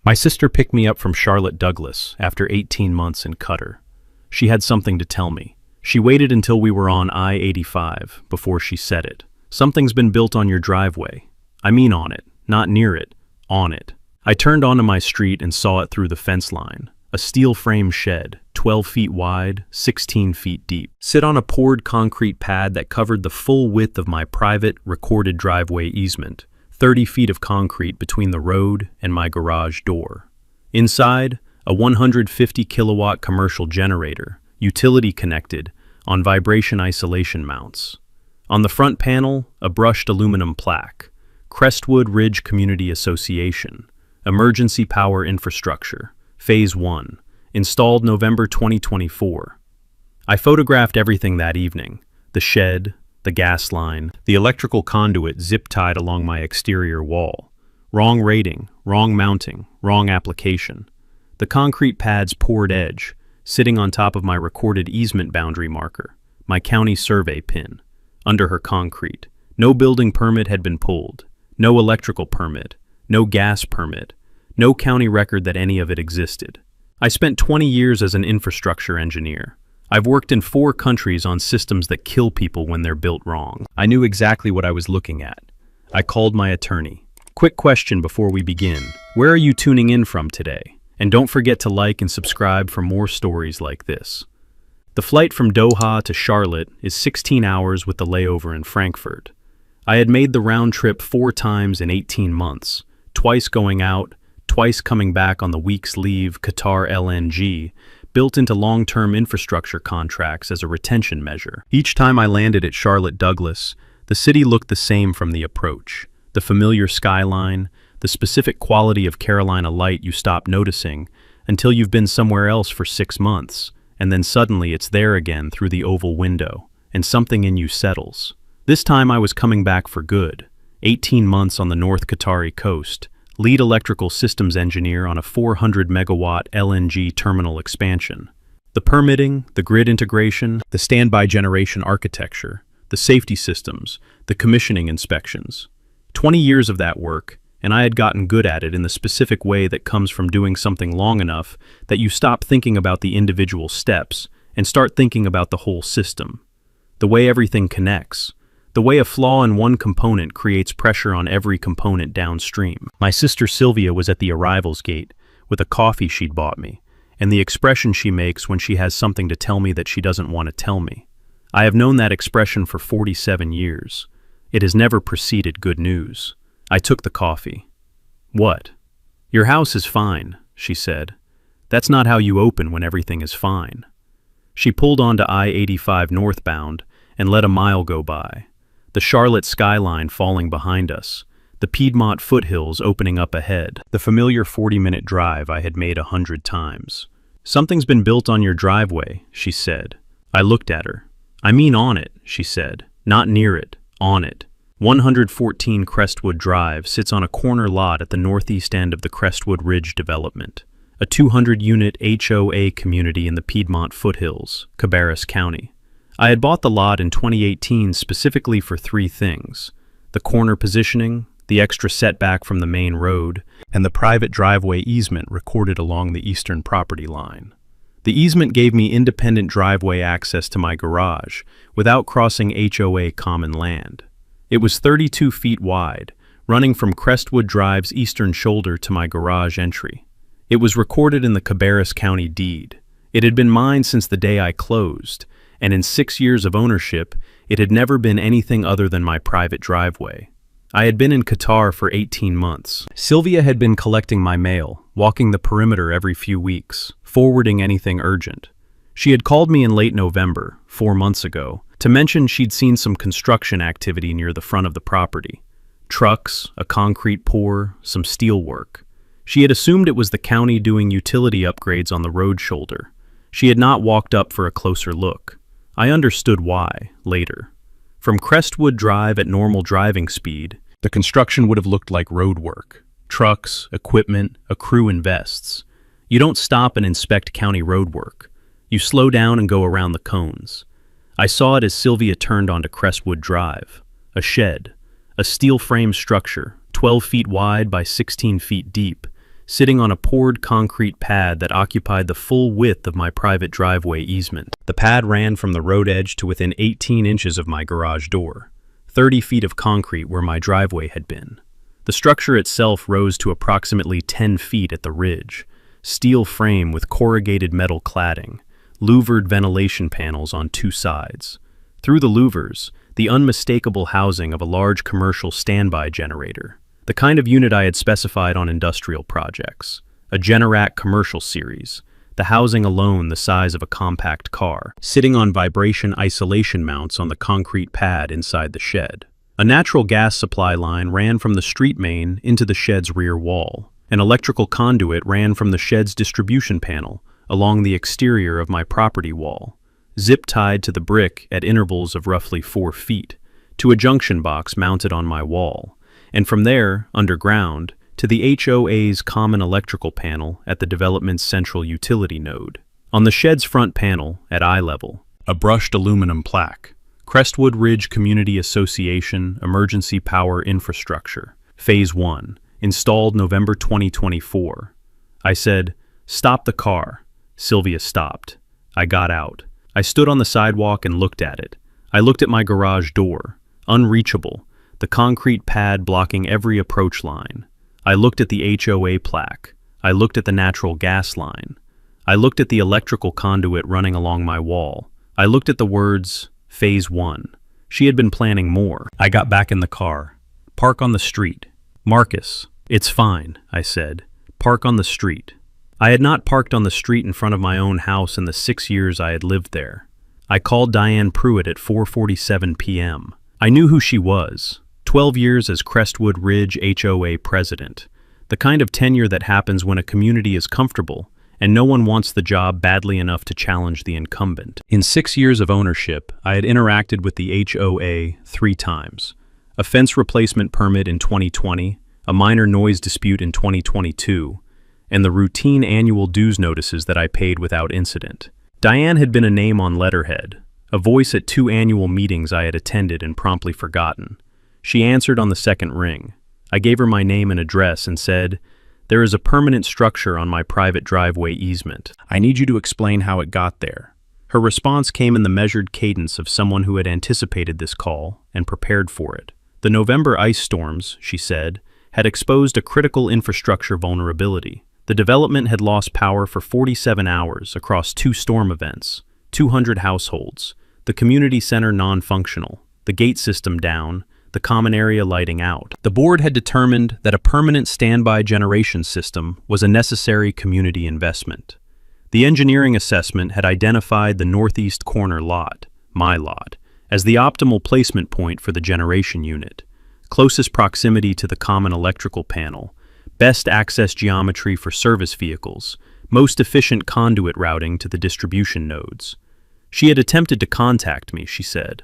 My sister picked me up from Charlotte Douglas after 18 months in Qatar. She had something to tell me. She waited until we were on I-85 before she said it. Something's been built on your driveway. I mean on it, not near it, on it. I turned onto my street and saw it through the fence line. A steel frame shed, 12 feet wide, 16 feet deep. Sit on a poured concrete pad that covered the full width of my private, recorded driveway easement. 30 feet of concrete between the road and my garage door. Inside, a 150 kilowatt commercial generator, utility connected, on vibration isolation mounts. On the front panel, a brushed aluminum plaque, Crestwood Ridge Community Association, Emergency Power Infrastructure, Phase 1, installed November 2024. I photographed everything that evening, the shed, the gas line, the electrical conduit zip-tied along my exterior wall. Wrong rating, wrong mounting, wrong application. The concrete pad's poured edge, sitting on top of my recorded easement boundary marker, my county survey pin. Under her concrete, no building permit had been pulled, no electrical permit, no gas permit, no county record that any of it existed. I spent 20 years as an infrastructure engineer. I've worked in 4 countries on systems that kill people when they're built wrong. I knew exactly what I was looking at. I called my attorney. Quick question before we begin. Where are you tuning in from today? And don't forget to like and subscribe for more stories like this. The flight from Doha to Charlotte is 16 hours with the layover in Frankfurt. I had made the round trip 4 times in 18 months, twice going out, twice coming back on the week's leave Qatar LNG, built into long-term infrastructure contracts as a retention measure. Each time I landed at Charlotte Douglas, the city looked the same from the approach. The familiar skyline, the specific quality of Carolina light you stop noticing until you've been somewhere else for 6 months, and then suddenly it's there again through the oval window, and something in you settles. This time I was coming back for good. 18 months on the North Qatari coast, lead electrical systems engineer on a 400 megawatt LNG terminal expansion. The permitting, the grid integration, the standby generation architecture, the safety systems, the commissioning inspections. 20 years of that work, and I had gotten good at it in the specific way that comes from doing something long enough that you stop thinking about the individual steps and start thinking about the whole system. The way everything connects. The way a flaw in one component creates pressure on every component downstream. My sister Sylvia was at the arrivals gate with a coffee she'd bought me, and the expression she makes when she has something to tell me that she doesn't want to tell me. I have known that expression for 47 years. It has never preceded good news. I took the coffee. What? Your house is fine, she said. That's not how you open when everything is fine. She pulled onto I-85 northbound and let a mile go by. The Charlotte skyline falling behind us, the Piedmont foothills opening up ahead, the familiar 40-minute drive I had made 100 times. Something's been built on your driveway, she said. I looked at her. I mean on it, she said. Not near it, on it. 114 Crestwood Drive sits on a corner lot at the northeast end of the Crestwood Ridge development, a 200-unit HOA community in the Piedmont foothills, Cabarrus County. I had bought the lot in 2018 specifically for 3 things: the corner positioning, the extra setback from the main road, and the private driveway easement recorded along the eastern property line. The easement gave me independent driveway access to my garage without crossing HOA common land. It was 32 feet wide, running from Crestwood Drive's eastern shoulder to my garage entry. It was recorded in the Cabarrus County deed. It had been mine since the day I closed, and in 6 years of ownership, it had never been anything other than my private driveway. I had been in Qatar for 18 months. Sylvia had been collecting my mail, walking the perimeter every few weeks, forwarding anything urgent. She had called me in late November, 4 months ago, to mention she'd seen some construction activity near the front of the property. Trucks, a concrete pour, some steel work. She had assumed it was the county doing utility upgrades on the road shoulder. She had not walked up for a closer look. I understood why, later. From Crestwood Drive at normal driving speed, the construction would have looked like road work. Trucks, equipment, a crew in vests. You don't stop and inspect county road work. You slow down and go around the cones. I saw it as Sylvia turned onto Crestwood Drive. A shed, a steel frame structure, 12 feet wide by 16 feet deep, sitting on a poured concrete pad that occupied the full width of my private driveway easement. The pad ran from the road edge to within 18 inches of my garage door, 30 feet of concrete where my driveway had been. The structure itself rose to approximately 10 feet at the ridge, steel frame with corrugated metal cladding, louvered ventilation panels on two sides. Through the louvers, the unmistakable housing of a large commercial standby generator, the kind of unit I had specified on industrial projects, a Generac commercial series, the housing alone the size of a compact car, sitting on vibration isolation mounts on the concrete pad inside the shed. A natural gas supply line ran from the street main into the shed's rear wall. An electrical conduit ran from the shed's distribution panel along the exterior of my property wall, zip-tied to the brick at intervals of roughly 4 feet, to a junction box mounted on my wall, and from there, underground, to the HOA's common electrical panel at the development's central utility node. On the shed's front panel, at eye level, a brushed aluminum plaque, Crestwood Ridge Community Association Emergency Power Infrastructure, Phase 1, installed November 2024. I said, "Stop the car." Sylvia stopped. I got out. I stood on the sidewalk and looked at it. I looked at my garage door, unreachable, the concrete pad blocking every approach line. I looked at the HOA plaque. I looked at the natural gas line. I looked at the electrical conduit running along my wall. I looked at the words, Phase 1. She had been planning more. I got back in the car. "Park on the street." "Marcus, it's fine," I said. "Park on the street." I had not parked on the street in front of my own house in the 6 years I had lived there. I called Diane Pruitt at 4:47 p.m. I knew who she was. 12 years as Crestwood Ridge HOA president. The kind of tenure that happens when a community is comfortable and no one wants the job badly enough to challenge the incumbent. In 6 years of ownership, I had interacted with the HOA 3 times. A fence replacement permit in 2020, a minor noise dispute in 2022, and the routine annual dues notices that I paid without incident. Diane had been a name on letterhead, a voice at 2 annual meetings I had attended and promptly forgotten. She answered on the second ring. I gave her my name and address and said, "There is a permanent structure on my private driveway easement. I need you to explain how it got there." Her response came in the measured cadence of someone who had anticipated this call and prepared for it. The November ice storms, she said, had exposed a critical infrastructure vulnerability. The development had lost power for 47 hours across 2 storm events, 200 households, the community center non-functional, the gate system down, the common area lighting out. The board had determined that a permanent standby generation system was a necessary community investment. The engineering assessment had identified the northeast corner lot, my lot, as the optimal placement point for the generation unit, closest proximity to the common electrical panel, best access geometry for service vehicles, most efficient conduit routing to the distribution nodes. She had attempted to contact me, she said.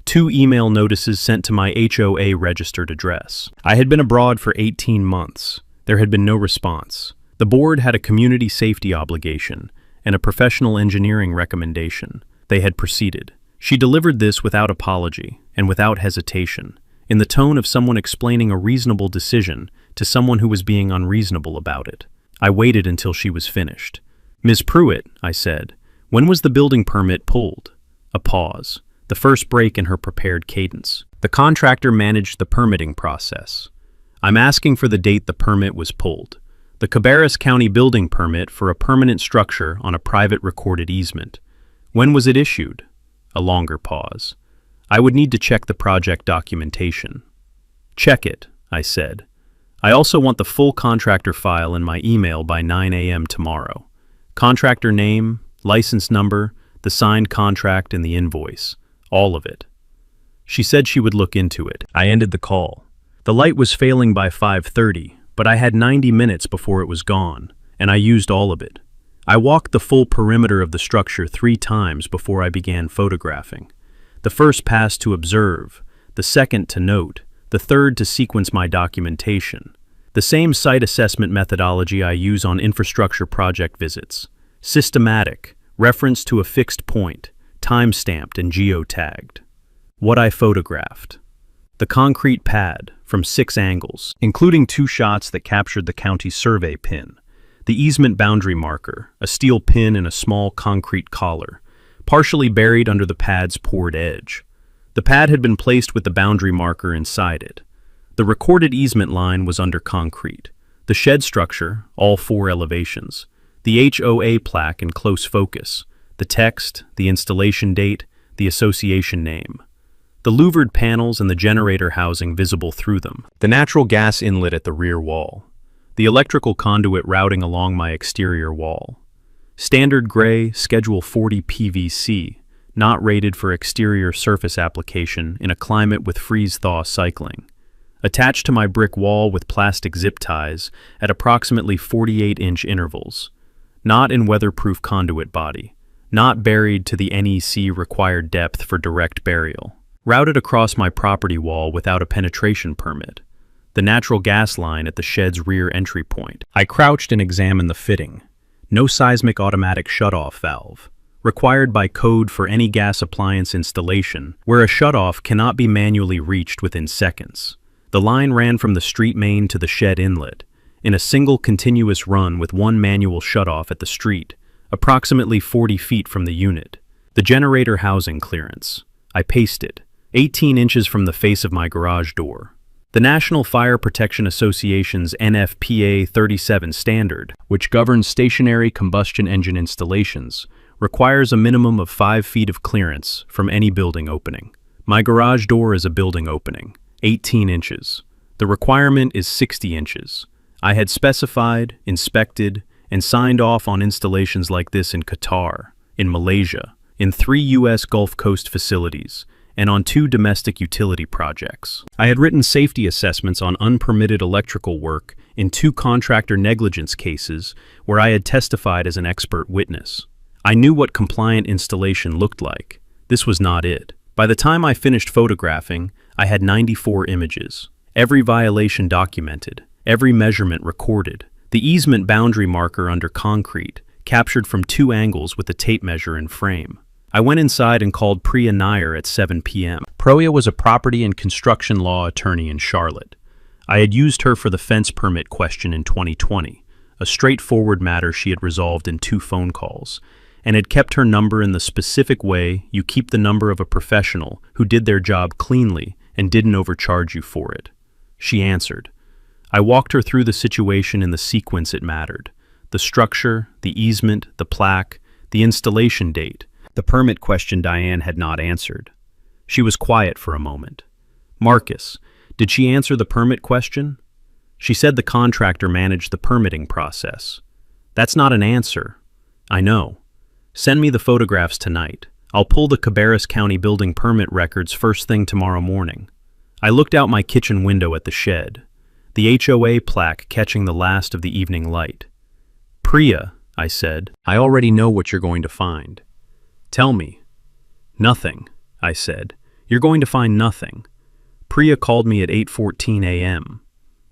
2 email notices sent to my HOA registered address. I had been abroad for 18 months. There had been no response. The board had a community safety obligation and a professional engineering recommendation. They had proceeded. She delivered this without apology and without hesitation, in the tone of someone explaining a reasonable decision to someone who was being unreasonable about it. I waited until she was finished. "Ms. Pruitt," I said, "when was the building permit pulled?" A pause, the first break in her prepared cadence. "The contractor managed the permitting process. I'm asking for the date the permit was pulled. The Cabarrus County building permit for a permanent structure on a private recorded easement. When was it issued?" A longer pause. "I would need to check the project documentation." "Check it," I said. "I also want the full contractor file in my email by 9 a.m. tomorrow. Contractor name, license number, the signed contract, and the invoice. All of it." She said she would look into it. I ended the call. The light was failing by 5:30, but I had 90 minutes before it was gone, and I used all of it. I walked the full perimeter of the structure 3 times before I began photographing. The first pass to observe, the second to note, the third to sequence my documentation. The same site assessment methodology I use on infrastructure project visits. Systematic, reference to a fixed point, time-stamped and geotagged. What I photographed. The concrete pad, from 6 angles, including 2 shots that captured the county survey pin. The easement boundary marker, a steel pin and a small concrete collar, partially buried under the pad's poured edge. The pad had been placed with the boundary marker inside it. The recorded easement line was under concrete. The shed structure, all 4 elevations. The HOA plaque in close focus. The text, the installation date, the association name. The louvered panels and the generator housing visible through them. The natural gas inlet at the rear wall. The electrical conduit routing along my exterior wall. Standard gray, Schedule 40 PVC, not rated for exterior surface application in a climate with freeze-thaw cycling. Attached to my brick wall with plastic zip ties at approximately 48-inch intervals. Not in weatherproof conduit body. Not buried to the NEC required depth for direct burial. Routed across my property wall without a penetration permit. The natural gas line at the shed's rear entry point. I crouched and examined the fitting. No seismic automatic shutoff valve. Required by code for any gas appliance installation, where a shutoff cannot be manually reached within seconds. The line ran from the street main to the shed inlet, in a single continuous run with 1 manual shutoff at the street, approximately 40 feet from the unit. The generator housing clearance. I paced it, 18 inches from the face of my garage door. The National Fire Protection Association's NFPA 37 standard, which governs stationary combustion engine installations, requires a minimum of 5 feet of clearance from any building opening. My garage door is a building opening, 18 inches. The requirement is 60 inches. I had specified, inspected, and signed off on installations like this in Qatar, in Malaysia, in 3 U.S. Gulf Coast facilities, and on 2 domestic utility projects. I had written safety assessments on unpermitted electrical work in 2 contractor negligence cases where I had testified as an expert witness. I knew what compliant installation looked like. This was not it. By the time I finished photographing, I had 94 images. Every violation documented, every measurement recorded. The easement boundary marker under concrete, captured from 2 angles with a tape measure and frame. I went inside and called Priya Nair at 7 p.m. Priya was a property and construction law attorney in Charlotte. I had used her for the fence permit question in 2020, a straightforward matter she had resolved in 2 phone calls, and had kept her number in the specific way you keep the number of a professional who did their job cleanly and didn't overcharge you for it. She answered. I walked her through the situation in the sequence it mattered. The structure, the easement, the plaque, the installation date. The permit question Diane had not answered. She was quiet for a moment. Marcus, did she answer the permit question? She said the contractor managed the permitting process. That's not an answer. I know. Send me the photographs tonight. I'll pull the Cabarrus County building permit records first thing tomorrow morning. I looked out my kitchen window at the shed, the HOA plaque catching the last of the evening light. Priya, I said, I already know what you're going to find. Tell me. Nothing, I said. You're going to find nothing. Priya called me at 8:14 a.m.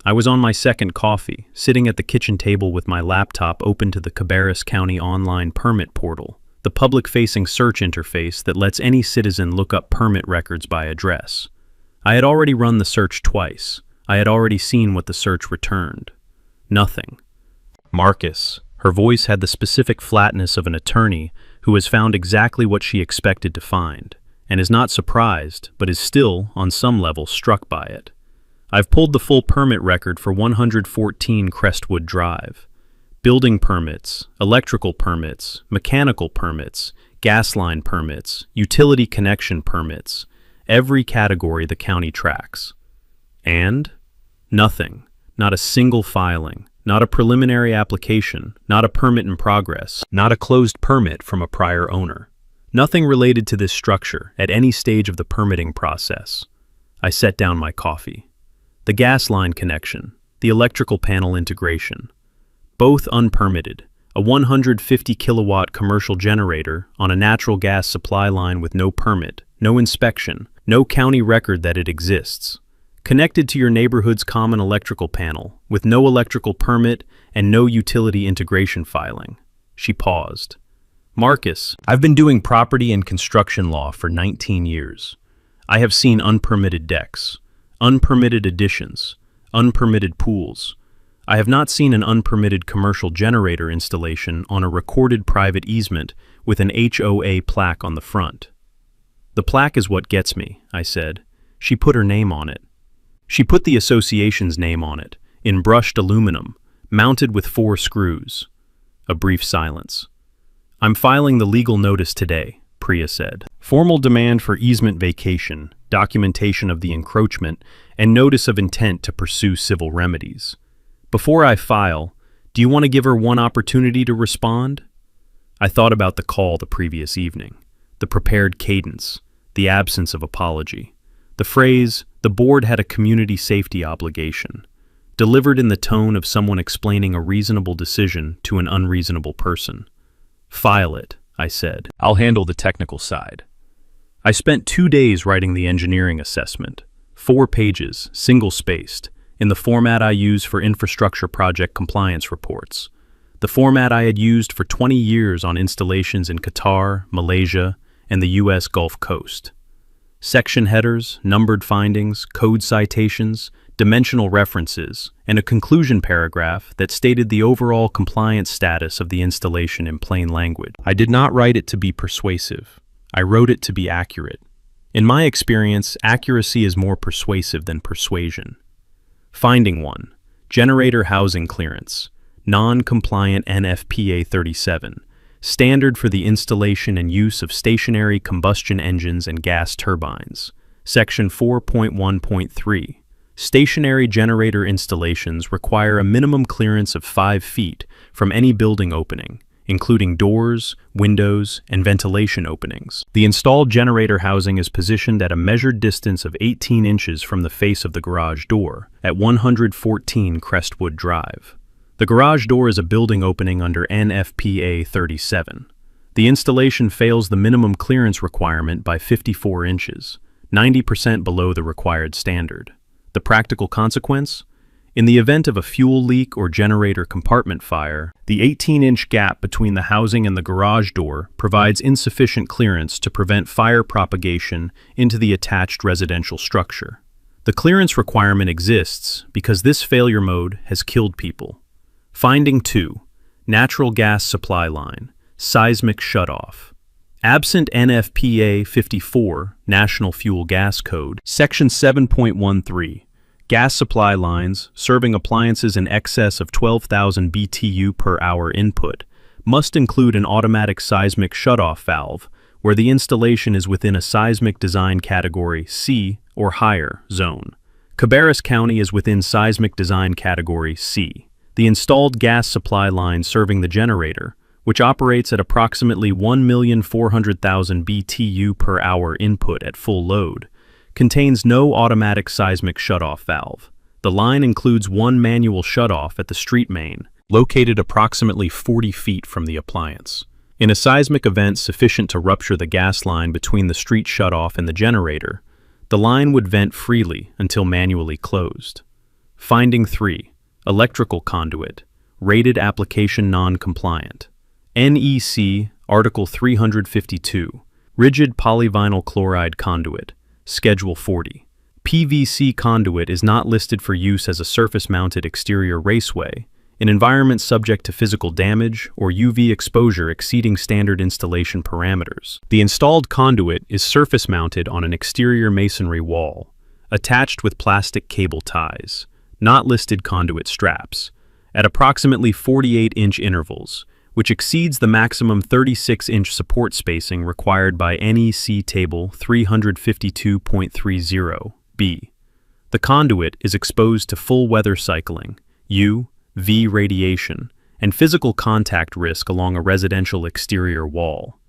I was on my second coffee, sitting at the kitchen table with my laptop open to the Cabarrus County online permit portal, the public-facing search interface that lets any citizen look up permit records by address. I had already run the search twice. I had already seen what the search returned. Nothing. Marcus. Her voice had the specific flatness of an attorney who has found exactly what she expected to find, and is not surprised, but is still, on some level, struck by it. I've pulled the full permit record for 114 Crestwood Drive. Building permits, electrical permits, mechanical permits, gas line permits, utility connection permits, every category the county tracks. And? Nothing. Not a single filing. Not a preliminary application. Not a permit in progress. Not a closed permit from a prior owner. Nothing related to this structure at any stage of the permitting process. I set down my coffee. The gas line connection, the electrical panel integration, both unpermitted, a 150 kilowatt commercial generator on a natural gas supply line with no permit, no inspection, no county record that it exists, connected to your neighborhood's common electrical panel with no electrical permit and no utility integration filing. She paused. Marcus, I've been doing property and construction law for 19 years. I have seen unpermitted decks, unpermitted additions, unpermitted pools. I have not seen an unpermitted commercial generator installation on a recorded private easement with an HOA plaque on the front. The plaque is what gets me, I said. She put her name on it. She put the association's name on it, in brushed aluminum, mounted with 4 screws. A brief silence. I'm filing the legal notice today, Priya said. Formal demand for easement vacation, documentation of the encroachment, and notice of intent to pursue civil remedies. Before I file, do you want to give her one opportunity to respond? I thought about the call the previous evening, the prepared cadence, the absence of apology. The phrase, "the board had a community safety obligation," delivered in the tone of someone explaining a reasonable decision to an unreasonable person. File it, I said. I'll handle the technical side. I spent 2 days writing the engineering assessment, 4 pages, single-spaced, in the format I use for infrastructure project compliance reports, the format I had used for 20 years on installations in Qatar, Malaysia, and the U.S. Gulf Coast. Section headers, numbered findings, code citations, dimensional references, and a conclusion paragraph that stated the overall compliance status of the installation in plain language. I did not write it to be persuasive. I wrote it to be accurate. In my experience, accuracy is more persuasive than persuasion. Finding 1. Generator housing clearance. Non-compliant NFPA 37. Standard for the installation and use of stationary combustion engines and gas turbines. Section 4.1.3. Stationary generator installations require a minimum clearance of 5 feet from any building opening, including doors, windows, and ventilation openings. The installed generator housing is positioned at a measured distance of 18 inches from the face of the garage door at 114 Crestwood Drive. The garage door is a building opening under NFPA 37. The installation fails the minimum clearance requirement by 54 inches, 90% below the required standard. The practical consequence? In the event of a fuel leak or generator compartment fire, the 18-inch gap between the housing and the garage door provides insufficient clearance to prevent fire propagation into the attached residential structure. The clearance requirement exists because this failure mode has killed people. Finding 2. Natural gas supply line, seismic shutoff. Absent NFPA 54, National Fuel Gas Code, Section 7.13, gas supply lines serving appliances in excess of 12,000 BTU per hour input must include an automatic seismic shutoff valve where the installation is within a seismic design category C or higher zone. Cabarrus County is within seismic design category C. The installed gas supply line serving the generator, which operates at approximately 1,400,000 BTU per hour input at full load, contains no automatic seismic shutoff valve. The line includes one manual shutoff at the street main, located approximately 40 feet from the appliance. In a seismic event sufficient to rupture the gas line between the street shutoff and the generator, the line would vent freely until manually closed. Finding 3. Electrical conduit, rated application non-compliant. NEC, Article 352, rigid polyvinyl chloride conduit, Schedule 40. PVC conduit is not listed for use as a surface-mounted exterior raceway, in environments subject to physical damage or UV exposure exceeding standard installation parameters. The installed conduit is surface-mounted on an exterior masonry wall, attached with plastic cable ties, not listed conduit straps, at approximately 48-inch intervals, which exceeds the maximum 36-inch support spacing required by NEC Table 352.30b. The conduit is exposed to full weather cycling, U/V radiation, and physical contact risk along a residential exterior wall.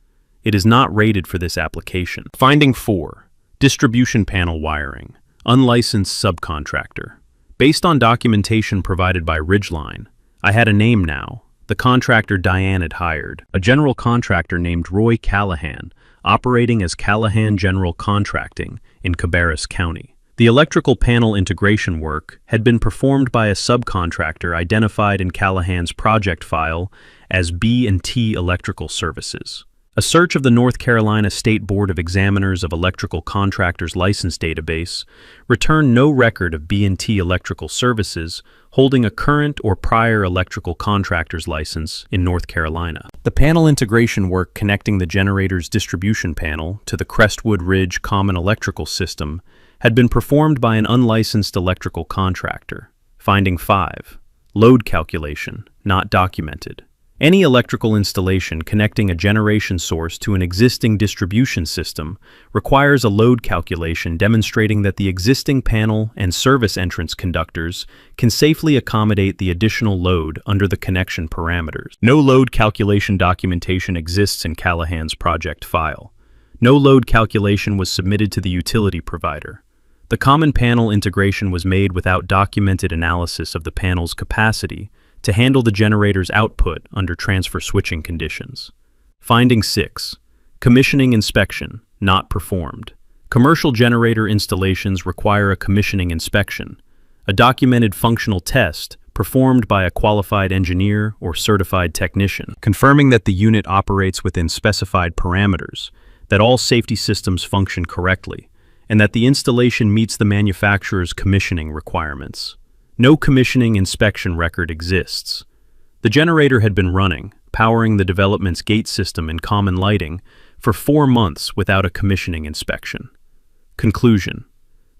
It is not rated for this application. Finding 4. Distribution panel wiring, unlicensed subcontractor. Based on documentation provided by Ridgeline, I had a name now, the contractor Diane had hired, a general contractor named Roy Callahan, operating as Callahan General Contracting in Cabarrus County. The electrical panel integration work had been performed by a subcontractor identified in Callahan's project file as B&T Electrical Services. A search of the North Carolina State Board of Examiners of Electrical Contractors license database returned no record of B&T Electrical Services holding a current or prior electrical contractor's license in North Carolina. The panel integration work connecting the generator's distribution panel to the Crestwood Ridge Common Electrical System had been performed by an unlicensed electrical contractor. Finding 5. Load calculation, not documented. Any electrical installation connecting a generation source to an existing distribution system requires a load calculation demonstrating that the existing panel and service entrance conductors can safely accommodate the additional load under the connection parameters. No load calculation documentation exists in Callahan's project file. No load calculation was submitted to the utility provider. The common panel integration was made without documented analysis of the panel's capacity to handle the generator's output under transfer switching conditions. Finding 6. Commissioning inspection, not performed. Commercial generator installations require a commissioning inspection, a documented functional test performed by a qualified engineer or certified technician, confirming that the unit operates within specified parameters, that all safety systems function correctly, and that the installation meets the manufacturer's commissioning requirements. No commissioning inspection record exists. The generator had been running, powering the development's gate system and common lighting, for 4 months without a commissioning inspection. Conclusion: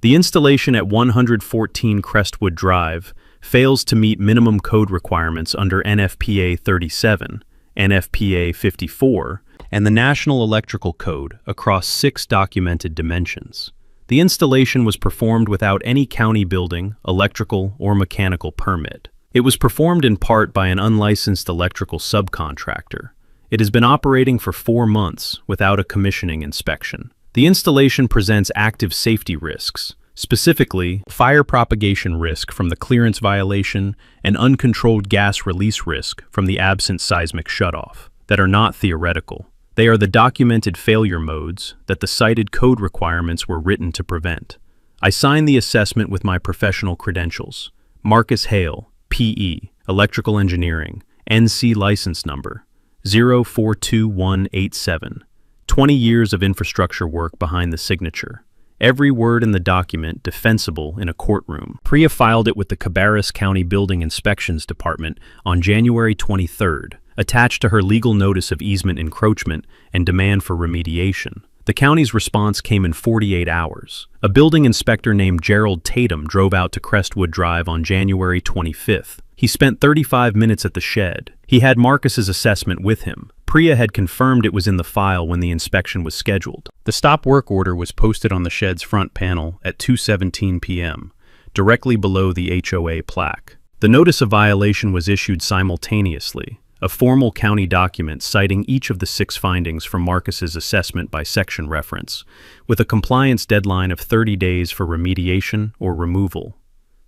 the installation at 114 Crestwood Drive fails to meet minimum code requirements under NFPA 37, NFPA 54, and the National Electrical Code across 6 documented dimensions. The installation was performed without any county building, electrical, or mechanical permit. It was performed in part by an unlicensed electrical subcontractor. It has been operating for 4 months without a commissioning inspection. The installation presents active safety risks, specifically fire propagation risk from the clearance violation and uncontrolled gas release risk from the absent seismic shutoff, that are not theoretical. They are the documented failure modes that the cited code requirements were written to prevent. I signed the assessment with my professional credentials. Marcus Hale, P.E., Electrical Engineering, NC license number 042187. 20 years of infrastructure work behind the signature. Every word in the document defensible in a courtroom. Priya filed it with the Cabarrus County Building Inspections Department on January 23rd. Attached to her legal notice of easement encroachment and demand for remediation. The county's response came in 48 hours. A building inspector named Gerald Tatum drove out to Crestwood Drive on January 25th. He spent 35 minutes at the shed. He had Marcus's assessment with him. Priya had confirmed it was in the file when the inspection was scheduled. The stop work order was posted on the shed's front panel at 2:17 p.m., directly below the HOA plaque. The notice of violation was issued simultaneously. A formal county document citing each of the 6 findings from Marcus's assessment by section reference, with a compliance deadline of 30 days for remediation or removal.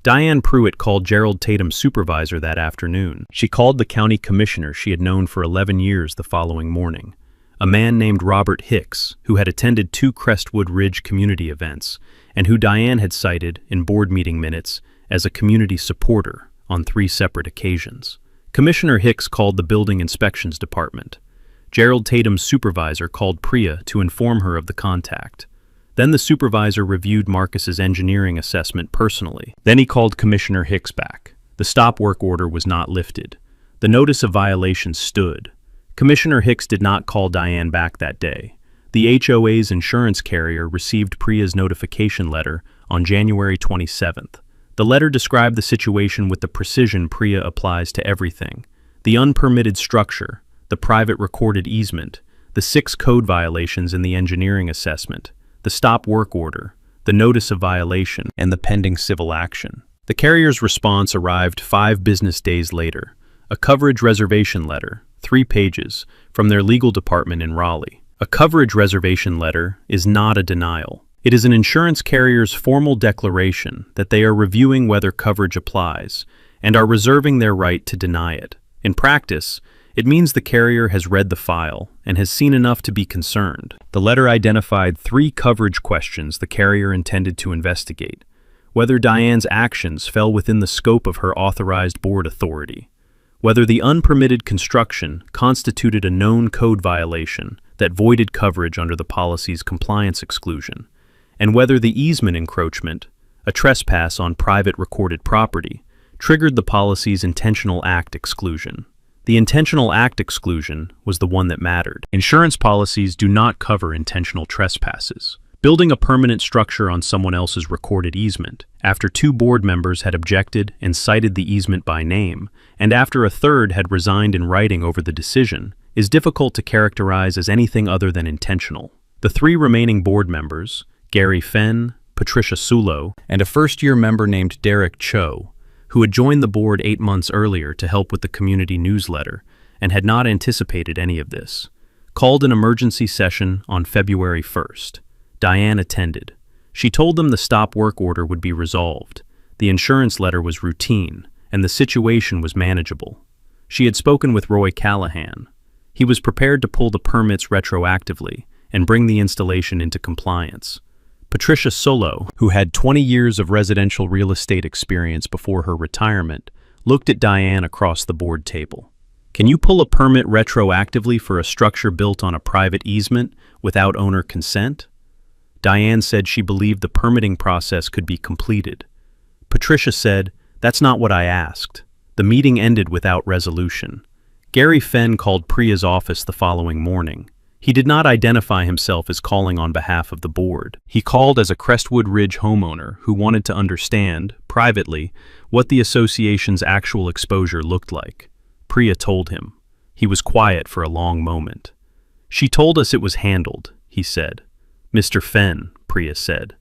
Diane Pruitt called Gerald Tatum's supervisor that afternoon. She called the county commissioner she had known for 11 years the following morning, a man named Robert Hicks, who had attended 2 Crestwood Ridge community events, and who Diane had cited in board meeting minutes as a community supporter on 3 separate occasions. Commissioner Hicks called the Building Inspections Department. Gerald Tatum's supervisor called Priya to inform her of the contact. Then the supervisor reviewed Marcus's engineering assessment personally. Then he called Commissioner Hicks back. The stop work order was not lifted. The notice of violation stood. Commissioner Hicks did not call Diane back that day. The HOA's insurance carrier received Priya's notification letter on January 27th. The letter described the situation with the precision Priya applies to everything: the unpermitted structure, the private recorded easement, the 6 code violations in the engineering assessment, the stop work order, the notice of violation, and the pending civil action. The carrier's response arrived 5 business days later, a coverage reservation letter, 3 pages, from their legal department in Raleigh. A coverage reservation letter is not a denial. It is an insurance carrier's formal declaration that they are reviewing whether coverage applies and are reserving their right to deny it. In practice, it means the carrier has read the file and has seen enough to be concerned. The letter identified 3 coverage questions the carrier intended to investigate: whether Diane's actions fell within the scope of her authorized board authority, whether the unpermitted construction constituted a known code violation that voided coverage under the policy's compliance exclusion, and whether the easement encroachment, a trespass on private recorded property, triggered the policy's intentional act exclusion. The intentional act exclusion was the one that mattered. Insurance policies do not cover intentional trespasses. Building a permanent structure on someone else's recorded easement, after 2 board members had objected and cited the easement by name, and after a third had resigned in writing over the decision, is difficult to characterize as anything other than intentional. The 3 remaining board members, Gary Fenn, Patricia Sulo, and a first-year member named Derek Cho, who had joined the board 8 months earlier to help with the community newsletter and had not anticipated any of this, called an emergency session on February 1st. Diane attended. She told them the stop work order would be resolved. The insurance letter was routine, and the situation was manageable. She had spoken with Roy Callahan. He was prepared to pull the permits retroactively and bring the installation into compliance. Patricia Solo, who had 20 years of residential real estate experience before her retirement, looked at Diane across the board table. Can you pull a permit retroactively for a structure built on a private easement without owner consent? Diane said she believed the permitting process could be completed. Patricia said, "That's not what I asked." The meeting ended without resolution. Gary Fenn called Priya's office the following morning. He did not identify himself as calling on behalf of the board. He called as a Crestwood Ridge homeowner who wanted to understand, privately, what the association's actual exposure looked like. Priya told him. He was quiet for a long moment. "She told us it was handled," he said. "Mr. Fenn," Priya said,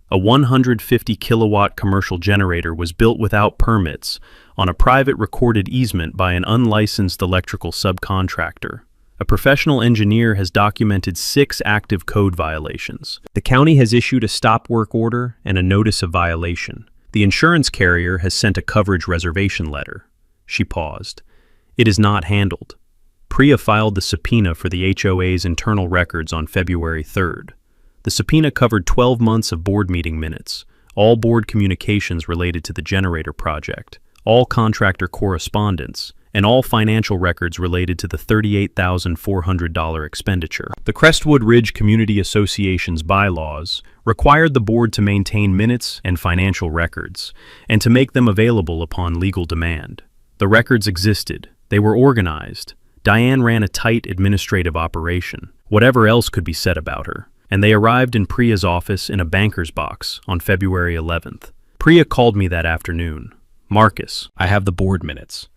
"a 150 kilowatt commercial generator was built without permits on a private recorded easement by an unlicensed electrical subcontractor. A professional engineer has documented 6 active code violations. The county has issued a stop work order and a notice of violation. The insurance carrier has sent a coverage reservation letter." She paused. "It is not handled." Priya filed the subpoena for the HOA's internal records on February 3rd. The subpoena covered 12 months of board meeting minutes, all board communications related to the generator project, all contractor correspondence, and all financial records related to the $38,400 expenditure. The Crestwood Ridge Community Association's bylaws required the board to maintain minutes and financial records, and to make them available upon legal demand. The records existed. They were organized. Diane ran a tight administrative operation. Whatever else could be said about her. And they arrived in Priya's office in a banker's box on February 11th. Priya called me that afternoon. "Marcus, I have the board minutes."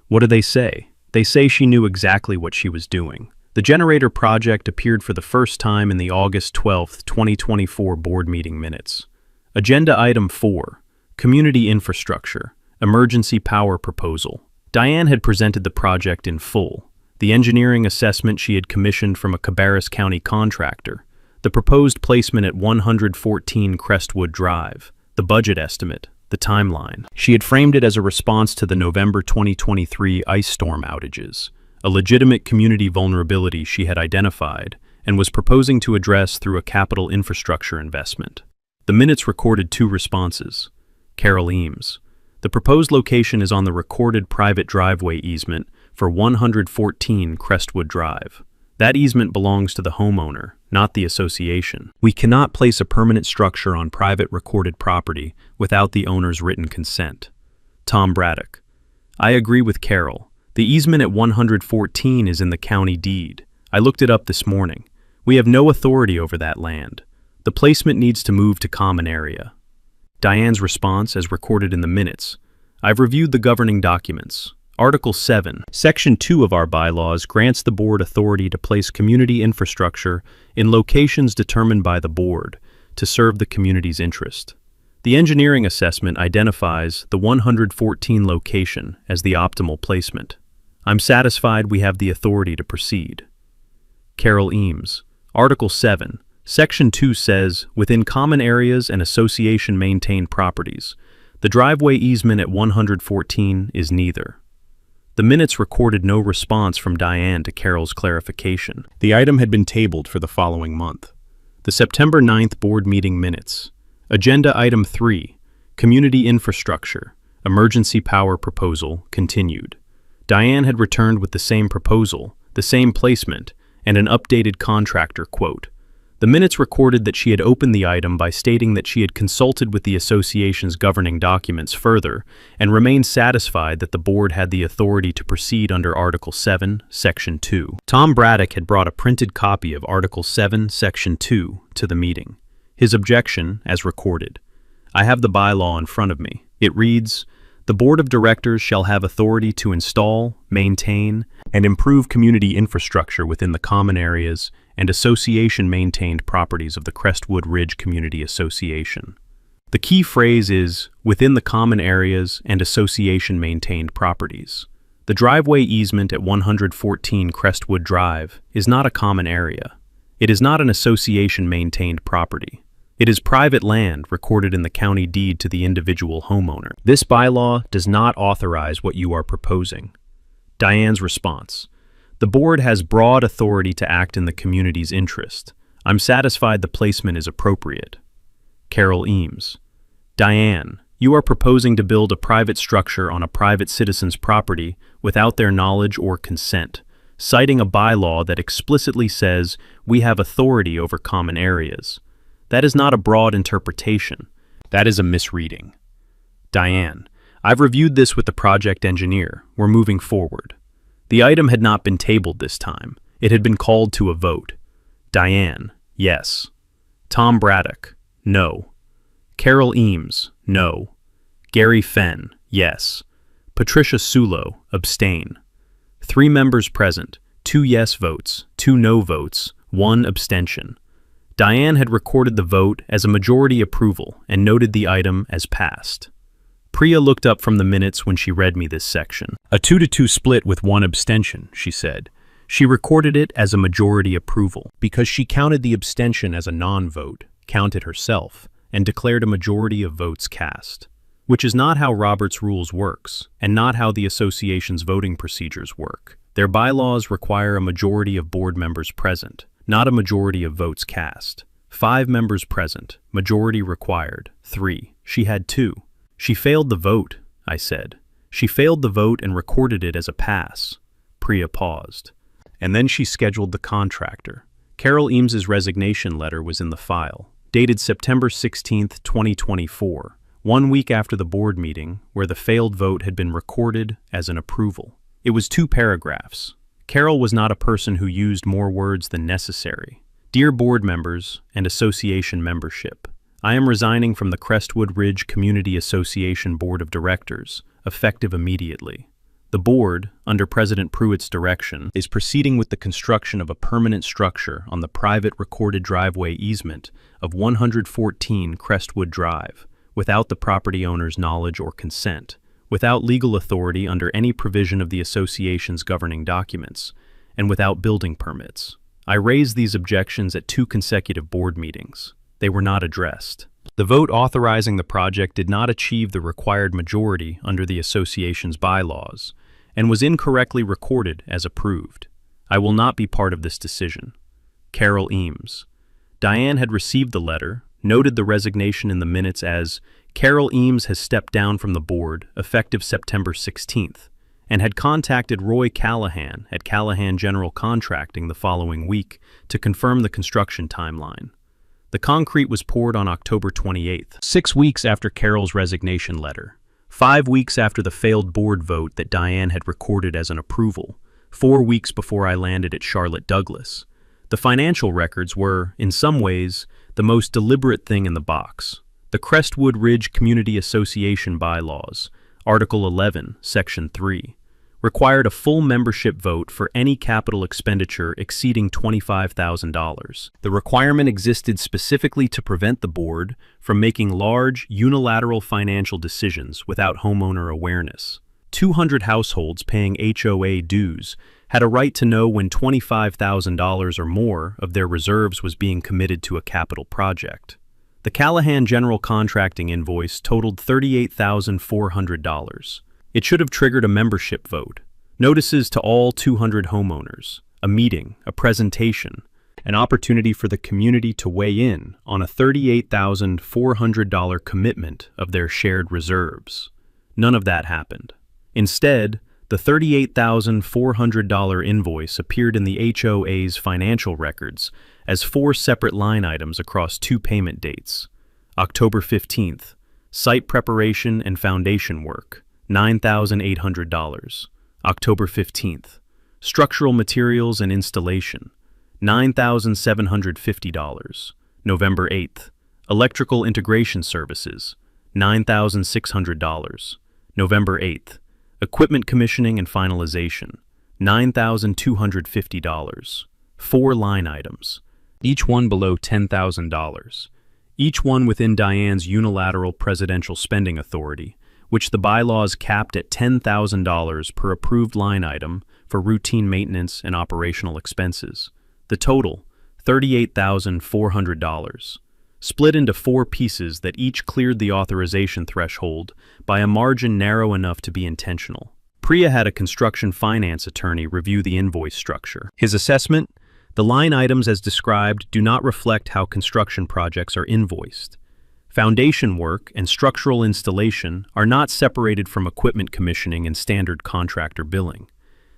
"What do they say?" "They say she knew exactly what she was doing." The generator project appeared for the first time in the August 12, 2024 board meeting minutes. Agenda Item 4, Community Infrastructure, Emergency Power Proposal. Diane had presented the project in full. The engineering assessment she had commissioned from a Cabarrus County contractor. The proposed placement at 114 Crestwood Drive, the budget estimate, the timeline. She had framed it as a response to the November 2023 ice storm outages, a legitimate community vulnerability she had identified and was proposing to address through a capital infrastructure investment. The minutes recorded 2 responses. Carol Eames. The proposed location is on the recorded private driveway easement for 114 Crestwood Drive. That easement belongs to the homeowner, not the association. We cannot place a permanent structure on private recorded property without the owner's written consent. Tom Braddock. I agree with Carol. The easement at 114 is in the county deed. I looked it up this morning. We have no authority over that land. The placement needs to move to common area. Diane's response, as recorded in the minutes. I've reviewed the governing documents. Article 7, Section 2 of our bylaws grants the board authority to place community infrastructure in locations determined by the board to serve the community's interest. The engineering assessment identifies the 114 location as the optimal placement. I'm satisfied we have the authority to proceed. Carol Eames. Article 7, Section 2 says, within common areas and association-maintained properties, the driveway easement at 114 is neither. The minutes recorded no response from Diane to Carol's clarification. The item had been tabled for the following month. The September 9th board meeting minutes. Agenda Item 3, Community Infrastructure, Emergency Power Proposal, continued. Diane had returned with the same proposal, the same placement, and an updated contractor quote. The minutes recorded that she had opened the item by stating that she had consulted with the association's governing documents further and remained satisfied that the board had the authority to proceed under Article 7, Section 2. Tom Braddock had brought a printed copy of Article 7, Section 2 to the meeting. His objection, as recorded. I have the bylaw in front of me. It reads, "The Board of Directors shall have authority to install, maintain, and improve community infrastructure within the common areas and association-maintained properties of the Crestwood Ridge Community Association." The key phrase is, within the common areas and association-maintained properties. The driveway easement at 114 Crestwood Drive is not a common area. It is not an association-maintained property. It is private land recorded in the county deed to the individual homeowner. This bylaw does not authorize what you are proposing. Diane's response. The board has broad authority to act in the community's interest. I'm satisfied the placement is appropriate. Carol Eames. Diane, you are proposing to build a private structure on a private citizen's property without their knowledge or consent, citing a bylaw that explicitly says we have authority over common areas. That is not a broad interpretation. That is a misreading. Diane, I've reviewed this with the project engineer. We're moving forward. The item had not been tabled this time. It had been called to a vote. Diane, yes. Tom Braddock, no. Carol Eames, no. Gary Fenn, yes. Patricia Sulo, abstain. 3 members present, 2 yes votes, 2 no votes, 1 abstention. Diane had recorded the vote as a majority approval and noted the item as passed. Priya looked up from the minutes when she read me this section. A 2-to-2 split with 1 abstention, she said. She recorded it as a majority approval because she counted the abstention as a non-vote, counted herself, and declared a majority of votes cast, which is not how Robert's Rules works and not how the association's voting procedures work. Their bylaws require a majority of board members present, not a majority of votes cast. 5 members present, majority required, 3. She had 2. She failed the vote, I said. She failed the vote and recorded it as a pass. Priya paused. And then she scheduled the contractor. Carol Eames's resignation letter was in the file, dated September 16, 2024, 1 week after the board meeting where the failed vote had been recorded as an approval. It was 2 paragraphs. Carol was not a person who used more words than necessary. Dear board members and association membership, I am resigning from the Crestwood Ridge Community Association Board of Directors, effective immediately. The board, under President Pruitt's direction, is proceeding with the construction of a permanent structure on the private recorded driveway easement of 114 Crestwood Drive, without the property owner's knowledge or consent, without legal authority under any provision of the association's governing documents, and without building permits. I raised these objections at 2 consecutive board meetings. They were not addressed. The vote authorizing the project did not achieve the required majority under the association's bylaws and was incorrectly recorded as approved. I will not be part of this decision. Carol Eames. Diane had received the letter, noted the resignation in the minutes as Carol Eames has stepped down from the board effective September 16th, and had contacted Roy Callahan at Callahan General Contracting the following week to confirm the construction timeline. The concrete was poured on October 28th, 6 weeks after Carol's resignation letter, 5 weeks after the failed board vote that Diane had recorded as an approval, 4 weeks before I landed at Charlotte Douglas. The financial records were, in some ways, the most deliberate thing in the box. The Crestwood Ridge Community Association bylaws, Article 11, Section 3, required a full membership vote for any capital expenditure exceeding $25,000. The requirement existed specifically to prevent the board from making large, unilateral financial decisions without homeowner awareness. 200 households paying HOA dues had a right to know when $25,000 or more of their reserves was being committed to a capital project. The Callahan General Contracting invoice totaled $38,400. It should have triggered a membership vote, notices to all 200 homeowners, a meeting, a presentation, an opportunity for the community to weigh in on a $38,400 commitment of their shared reserves. None of that happened. Instead, The $38,400 invoice appeared in the HOA's financial records as 4 separate line items across 2 payment dates. October 15th, site preparation and foundation work, $9,800. October 15th, structural materials and installation, $9,750. November 8th, electrical integration services, $9,600. November 8th, equipment commissioning and finalization, $9,250. 4 line items, each one below $10,000. Each one within Diane's unilateral presidential spending authority, which the bylaws capped at $10,000 per approved line item for routine maintenance and operational expenses. The total, $38,400. Split into 4 pieces that each cleared the authorization threshold by a margin narrow enough to be intentional. Priya had a construction finance attorney review the invoice structure. His assessment: the line items as described do not reflect how construction projects are invoiced. Foundation work and structural installation are not separated from equipment commissioning and standard contractor billing.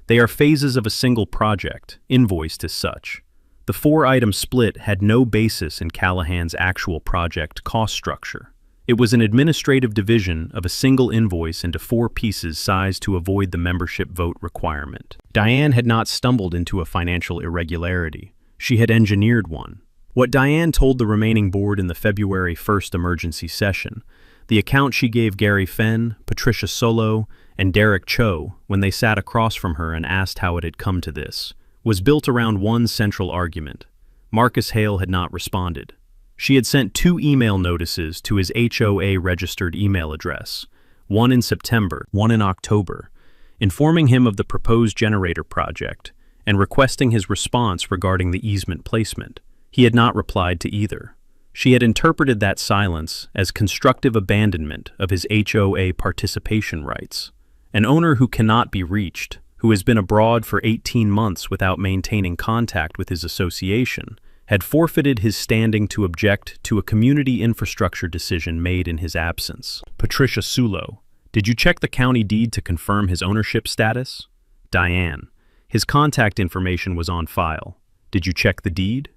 They are phases of a single project, invoiced as such. The 4-item split had no basis in Callahan's actual project cost structure. It was an administrative division of a single invoice into 4 pieces sized to avoid the membership vote requirement. Diane had not stumbled into a financial irregularity. She had engineered one. What Diane told the remaining board in the February 1st emergency session, the account she gave Gary Fenn, Patricia Solo, and Derek Cho when they sat across from her and asked how it had come to this, was built around one central argument. Marcus Hale had not responded. She had sent 2 email notices to his HOA registered email address, one in September, one in October, informing him of the proposed generator project and requesting his response regarding the easement placement. He had not replied to either. She had interpreted that silence as constructive abandonment of his HOA participation rights. An owner who cannot be reached, who has been abroad for 18 months without maintaining contact with his association, had forfeited his standing to object to a community infrastructure decision made in his absence. Patricia Sulo: did you check the county deed to confirm his ownership status? Diane: his contact information was on file. Did you check the deed?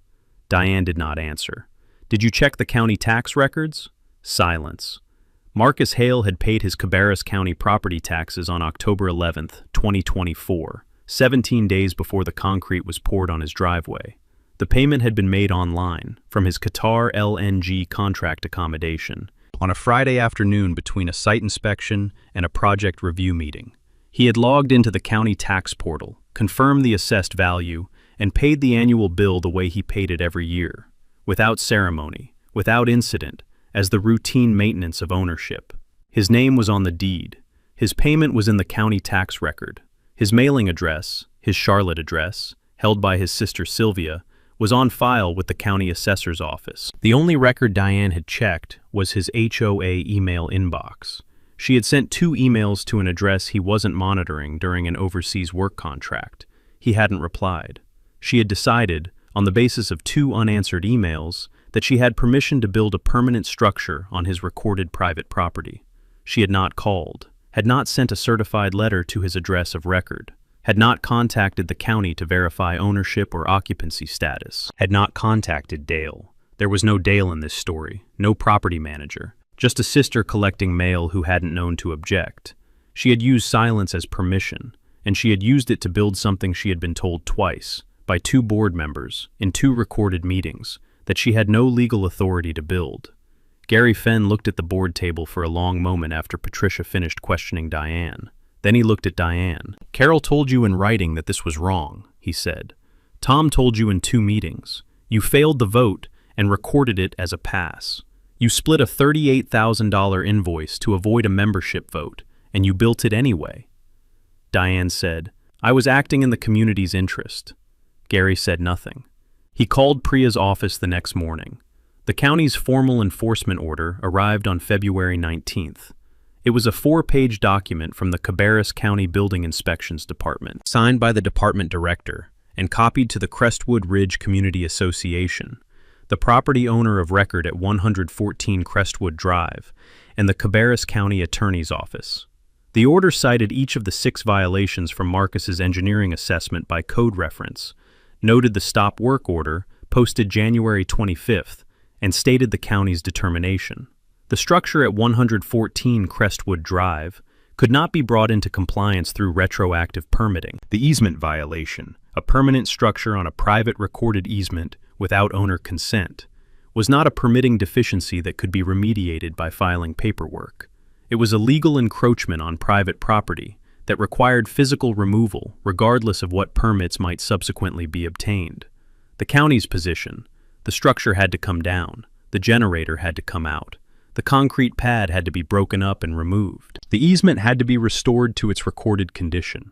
Diane did not answer. Did you check the county tax records? Silence. Marcus Hale had paid his Cabarrus County property taxes on October 11th, 2024, 17 days before the concrete was poured on his driveway. The payment had been made online from his Qatar LNG contract accommodation on a Friday afternoon between a site inspection and a project review meeting. He had logged into the county tax portal, confirmed the assessed value, and paid the annual bill the way he paid it every year, without ceremony, without incident, as the routine maintenance of ownership. His name was on the deed. His payment was in the county tax record. His mailing address, his Charlotte address, held by his sister Sylvia, was on file with the county assessor's office. The only record Diane had checked was his HOA email inbox. She had sent 2 emails to an address he wasn't monitoring during an overseas work contract. He hadn't replied. She had decided, on the basis of 2 unanswered emails, that she had permission to build a permanent structure on his recorded private property. She had not called, had not sent a certified letter to his address of record, had not contacted the county to verify ownership or occupancy status, had not contacted Dale. There was no Dale in this story, no property manager, just a sister collecting mail who hadn't known to object. She had used silence as permission, and she had used it to build something she had been told twice, by 2 board members, in 2 recorded meetings, that she had no legal authority to build. Gary Fenn looked at the board table for a long moment after Patricia finished questioning Diane. Then he looked at Diane. Carol told you in writing that this was wrong, he said. Tom told you in 2 meetings. You failed the vote and recorded it as a pass. You split a $38,000 invoice to avoid a membership vote, and you built it anyway. Diane said, I was acting in the community's interest. Gary said nothing. He called Priya's office the next morning. The county's formal enforcement order arrived on February 19th. It was a 4-page document from the Cabarrus County Building Inspections Department, signed by the department director, and copied to the Crestwood Ridge Community Association, the property owner of record at 114 Crestwood Drive, and the Cabarrus County Attorney's Office. The order cited each of the 6 violations from Marcus's engineering assessment by code reference, noted the stop work order, posted January 25th, and stated the county's determination. The structure at 114 Crestwood Drive could not be brought into compliance through retroactive permitting. The easement violation, a permanent structure on a private recorded easement without owner consent, was not a permitting deficiency that could be remediated by filing paperwork. It was a legal encroachment on private property that required physical removal regardless of what permits might subsequently be obtained. The county's position: the structure had to come down, the generator had to come out, the concrete pad had to be broken up and removed. The easement had to be restored to its recorded condition.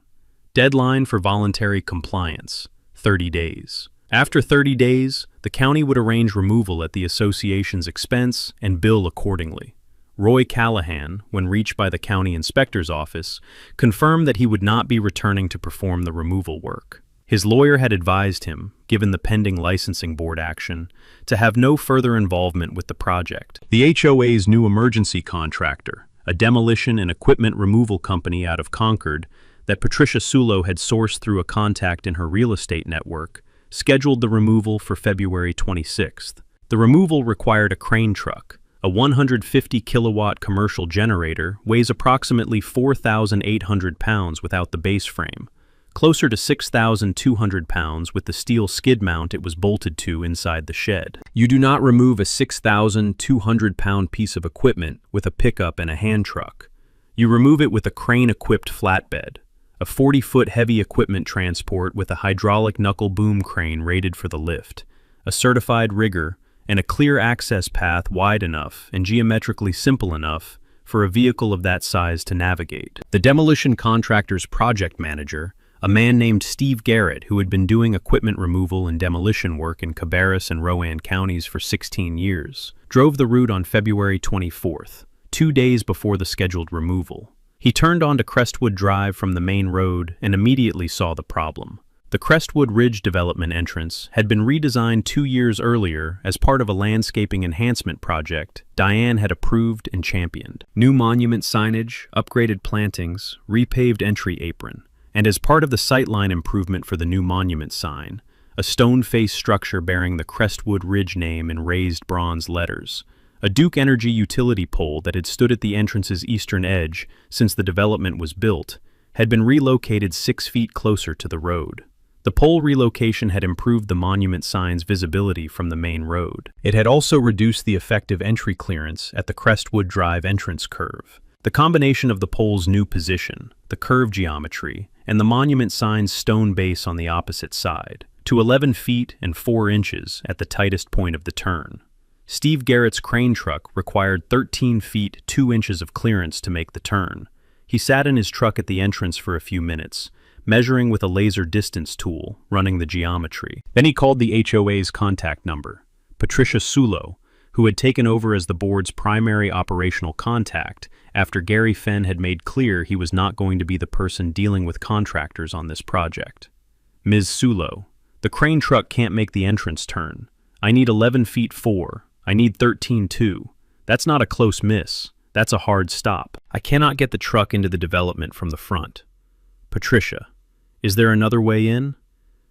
Deadline for voluntary compliance: 30 days. After 30 days, the county would arrange removal at the association's expense and bill accordingly. Roy Callahan, when reached by the county inspector's office, confirmed that he would not be returning to perform the removal work. His lawyer had advised him, given the pending licensing board action, to have no further involvement with the project. The HOA's new emergency contractor, a demolition and equipment removal company out of Concord that Patricia Sulo had sourced through a contact in her real estate network, scheduled the removal for February 26th. The removal required a crane truck. A 150-kilowatt commercial generator weighs approximately 4,800 pounds without the base frame, closer to 6,200 pounds with the steel skid mount it was bolted to inside the shed. You do not remove a 6,200-pound piece of equipment with a pickup and a hand truck. You remove it with a crane-equipped flatbed, a 40-foot heavy equipment transport with a hydraulic knuckle boom crane rated for the lift, a certified rigger, and a clear access path wide enough and geometrically simple enough for a vehicle of that size to navigate. The demolition contractor's project manager, a man named Steve Garrett, who had been doing equipment removal and demolition work in Cabarrus and Rowan counties for 16 years, drove the route on February 24th, 2 days before the scheduled removal. He turned onto Crestwood Drive from the main road and immediately saw the problem. The Crestwood Ridge development entrance had been redesigned 2 years earlier as part of a landscaping enhancement project Diane had approved and championed. New monument signage, upgraded plantings, repaved entry apron, and as part of the sightline improvement for the new monument sign, a stone-faced structure bearing the Crestwood Ridge name in raised bronze letters, a Duke Energy utility pole that had stood at the entrance's eastern edge since the development was built, had been relocated 6 feet closer to the road. The pole relocation had improved the monument sign's visibility from the main road. It had also reduced the effective entry clearance at the Crestwood Drive entrance curve. The combination of the pole's new position, the curve geometry, and the monument sign's stone base on the opposite side, to 11 feet and 4 inches at the tightest point of the turn. Steve Garrett's crane truck required 13 feet 2 inches of clearance to make the turn. He sat in his truck at the entrance for a few minutes, measuring with a laser distance tool, running the geometry. Then he called the HOA's contact number, Patricia Sulo, who had taken over as the board's primary operational contact after Gary Fenn had made clear he was not going to be the person dealing with contractors on this project. Ms. Sulo, the crane truck can't make the entrance turn. I need 11 feet 4. I need 13.2. That's not a close miss. That's a hard stop. I cannot get the truck into the development from the front. Patricia, is there another way in?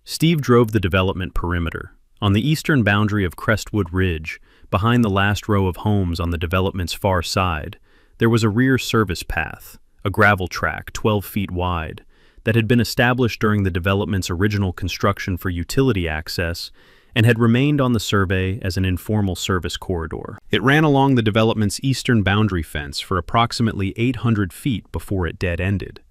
Steve drove the development perimeter. On the eastern boundary of Crestwood Ridge, behind the last row of homes on the development's far side, there was a rear service path, a gravel track 12 feet wide, that had been established during the development's original construction for utility access and had remained on the survey as an informal service corridor. It ran along the development's eastern boundary fence for approximately 800 feet before it dead-ended.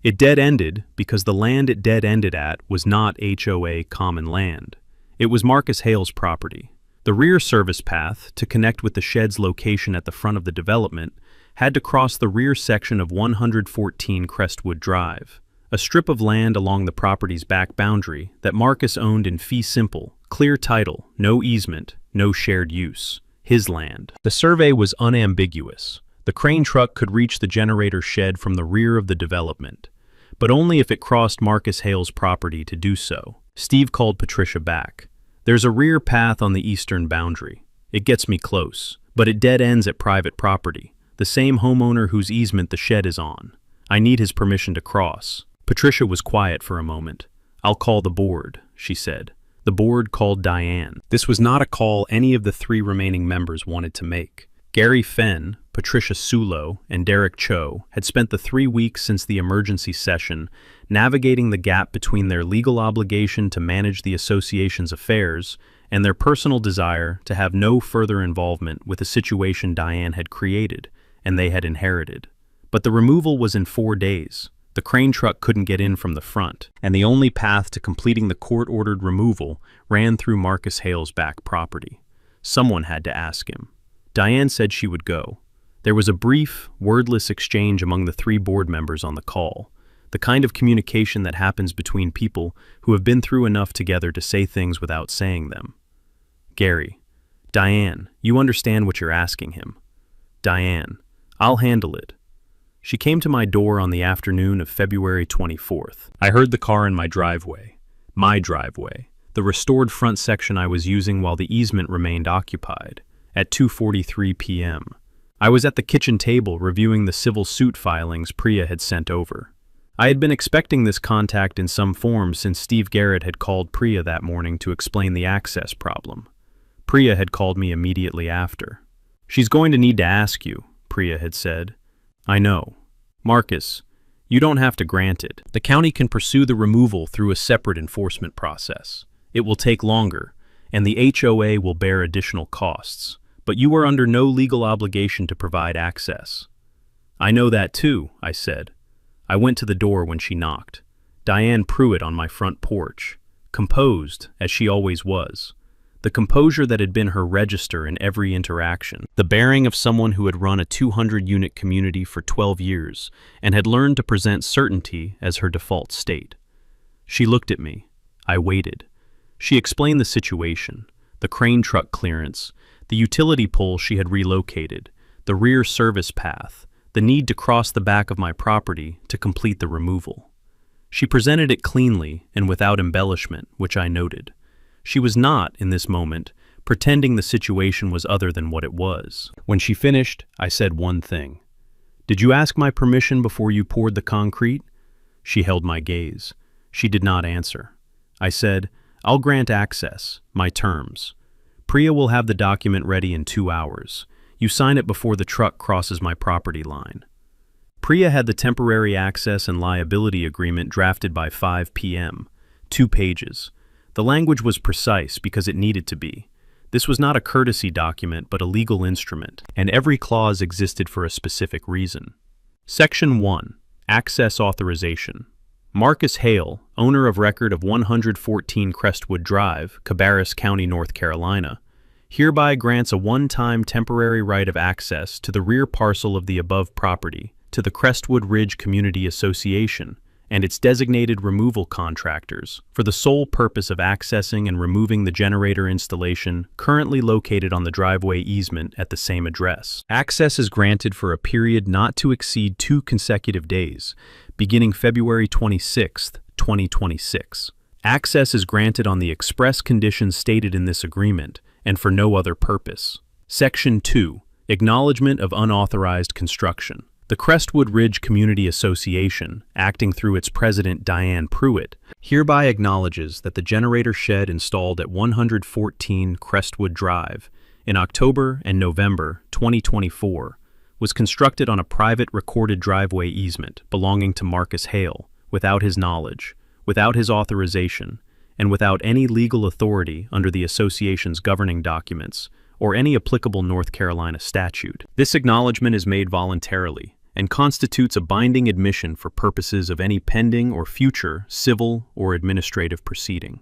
It dead-ended because the land it dead-ended at was not HOA common land. It was Marcus Hale's property. The rear service path, to connect with the shed's location at the front of the development, had to cross the rear section of 114 Crestwood Drive, a strip of land along the property's back boundary that Marcus owned in fee simple, clear title, no easement, no shared use, his land. The survey was unambiguous. The crane truck could reach the generator shed from the rear of the development, but only if it crossed Marcus Hale's property to do so. Steve called Patricia back. There's a rear path on the eastern boundary. It gets me close, but it dead ends at private property, the same homeowner whose easement the shed is on. I need his permission to cross. Patricia was quiet for a moment. I'll call the board, she said. The board called Diane. This was not a call any of the 3 remaining members wanted to make. Gary Fenn, Patricia Sulo, and Derek Cho had spent the 3 weeks since the emergency session navigating the gap between their legal obligation to manage the association's affairs and their personal desire to have no further involvement with the situation Diane had created and they had inherited. But the removal was in 4 days. The crane truck couldn't get in from the front, and the only path to completing the court-ordered removal ran through Marcus Hale's back property. Someone had to ask him. Diane said she would go. There was a brief, wordless exchange among the 3 board members on the call, the kind of communication that happens between people who have been through enough together to say things without saying them. Gary: Diane, you understand what you're asking him. Diane: I'll handle it. She came to my door on the afternoon of February 24th. I heard the car in my driveway, the restored front section I was using while the easement remained occupied, at 2:43 p.m. I was at the kitchen table reviewing the civil suit filings Priya had sent over. I had been expecting this contact in some form since Steve Garrett had called Priya that morning to explain the access problem. Priya had called me immediately after. She's going to need to ask you, Priya had said. I know. Marcus, you don't have to grant it. The county can pursue the removal through a separate enforcement process. It will take longer, and the HOA will bear additional costs, but you are under no legal obligation to provide access. I know that too, I said. I went to the door when she knocked. Diane Pruitt on my front porch, composed, as she always was. The composure that had been her register in every interaction, the bearing of someone who had run a 200-unit community for 12 years and had learned to present certainty as her default state. She looked at me. I waited. She explained the situation, the crane truck clearance, the utility pole she had relocated, the rear service path, the need to cross the back of my property to complete the removal. She presented it cleanly and without embellishment, which I noted. She was not, in this moment, pretending the situation was other than what it was. When she finished, I said one thing. Did you ask my permission before you poured the concrete? She held my gaze. She did not answer. I said, I'll grant access, my terms. Priya will have the document ready in 2 hours. You sign it before the truck crosses my property line. Priya had the temporary access and liability agreement drafted by 5 p.m., 2 pages. The language was precise because it needed to be. This was not a courtesy document but a legal instrument, and every clause existed for a specific reason. Section 1. Access Authorization. Marcus Hale, owner of record of 114 Crestwood Drive, Cabarrus County, North Carolina, hereby grants a one-time temporary right of access to the rear parcel of the above property to the Crestwood Ridge Community Association and its designated removal contractors for the sole purpose of accessing and removing the generator installation currently located on the driveway easement at the same address. Access is granted for a period not to exceed 2 consecutive days, beginning February 26, 2026. Access is granted on the express conditions stated in this agreement and for no other purpose. Section 2. Acknowledgement of unauthorized construction. The Crestwood Ridge Community Association, acting through its president Diane Pruitt, hereby acknowledges that the generator shed installed at 114 Crestwood Drive in October and November 2024 was constructed on a private recorded driveway easement belonging to Marcus Hale without his knowledge, without his authorization, and without any legal authority under the association's governing documents or any applicable North Carolina statute. This acknowledgement is made voluntarily and constitutes a binding admission for purposes of any pending or future civil or administrative proceeding.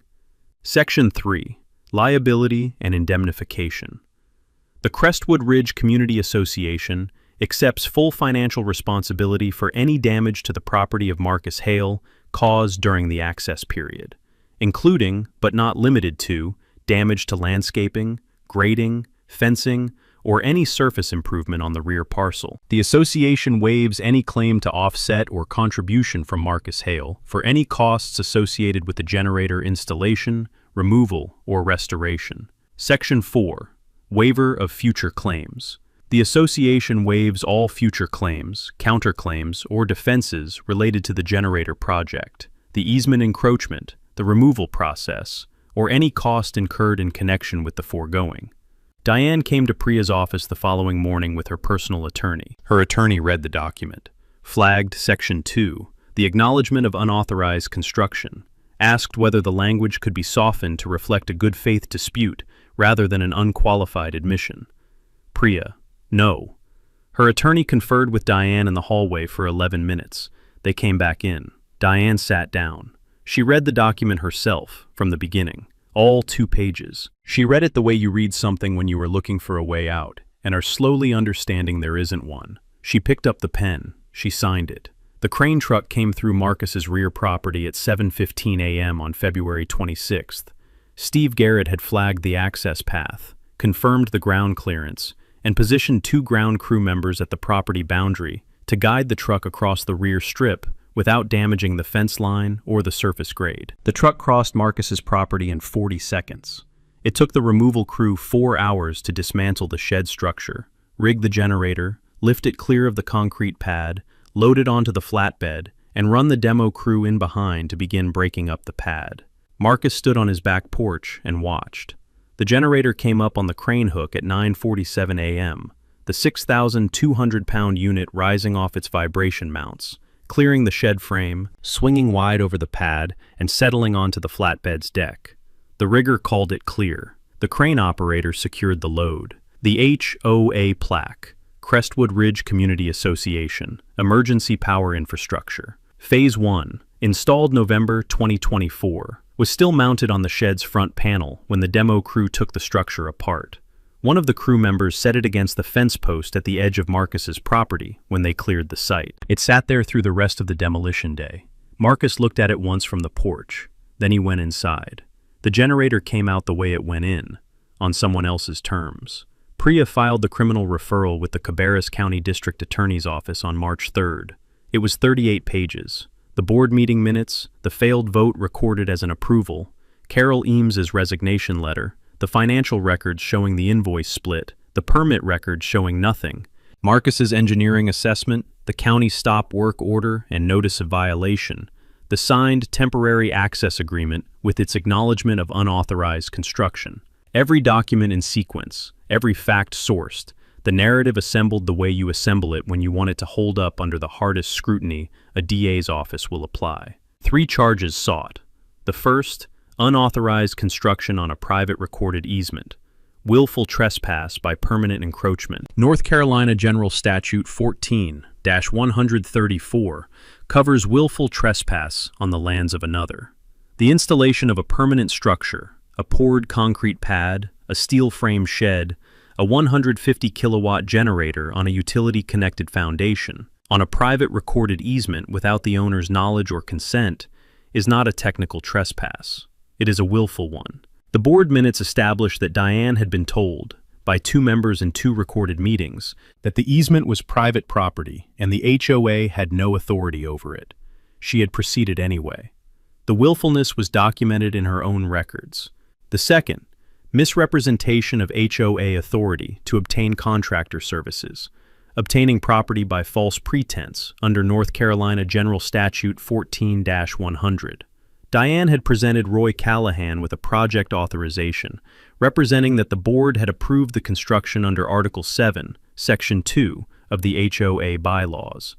Section 3. Liability and Indemnification. The Crestwood Ridge Community Association accepts full financial responsibility for any damage to the property of Marcus Hale caused during the access period, including, but not limited to, damage to landscaping, grading, fencing, or any surface improvement on the rear parcel. The association waives any claim to offset or contribution from Marcus Hale for any costs associated with the generator installation, removal, or restoration. Section 4. Waiver of future claims. The association waives all future claims, counterclaims, or defenses related to the generator project, the easement encroachment, the removal process, or any cost incurred in connection with the foregoing. Diane came to Priya's office the following morning with her personal attorney. Her attorney read the document. Flagged Section 2, the acknowledgement of unauthorized construction, asked whether the language could be softened to reflect a good faith dispute rather than an unqualified admission. Priya: no. Her attorney conferred with Diane in the hallway for 11 minutes. They came back in. Diane sat down. She read the document herself, from the beginning, all 2 pages. She read it the way you read something when you are looking for a way out, and are slowly understanding there isn't one. She picked up the pen. She signed it. The crane truck came through Marcus's rear property at 7:15 a.m. on February 26th. Steve Garrett had flagged the access path, confirmed the ground clearance, and positioned 2 ground crew members at the property boundary to guide the truck across the rear strip without damaging the fence line or the surface grade. The truck crossed Marcus's property in 40 seconds. It took the removal crew 4 hours to dismantle the shed structure, rig the generator, lift it clear of the concrete pad, load it onto the flatbed, and run the demo crew in behind to begin breaking up the pad. Marcus stood on his back porch and watched. The generator came up on the crane hook at 9:47 a.m., the 6,200-pound unit rising off its vibration mounts, clearing the shed frame, swinging wide over the pad, and settling onto the flatbed's deck. The rigger called it clear. The crane operator secured the load. The HOA plaque, Crestwood Ridge Community Association, Emergency Power Infrastructure. Phase 1, installed November 2024, was still mounted on the shed's front panel when the demo crew took the structure apart. One of the crew members set it against the fence post at the edge of Marcus's property when they cleared the site. It sat there through the rest of the demolition day. Marcus looked at it once from the porch. Then he went inside. The generator came out the way it went in, on someone else's terms. Priya filed the criminal referral with the Cabarrus County District Attorney's Office on March 3rd. It was 38 pages. The board meeting minutes, the failed vote recorded as an approval, Carol Eames's resignation letter, the financial records showing the invoice split, the permit records showing nothing, Marcus's engineering assessment, the county stop work order and notice of violation, the signed temporary access agreement with its acknowledgement of unauthorized construction. Every document in sequence, every fact sourced, the narrative assembled the way you assemble it when you want it to hold up under the hardest scrutiny a DA's office will apply. 3 charges sought. The first, unauthorized construction on a private recorded easement. Willful trespass by permanent encroachment. North Carolina General Statute 14-134 covers willful trespass on the lands of another. The installation of a permanent structure, a poured concrete pad, a steel frame shed, a 150-kilowatt generator on a utility-connected foundation, on a private recorded easement without the owner's knowledge or consent, is not a technical trespass. It is a willful one. The board minutes established that Diane had been told, by 2 members in 2 recorded meetings, that the easement was private property and the HOA had no authority over it. She had proceeded anyway. The willfulness was documented in her own records. The second, misrepresentation of HOA authority to obtain contractor services, obtaining property by false pretense under North Carolina General Statute 14-100. Diane had presented Roy Callahan with a project authorization, representing that the board had approved the construction under Article 7, Section 2 of the HOA bylaws.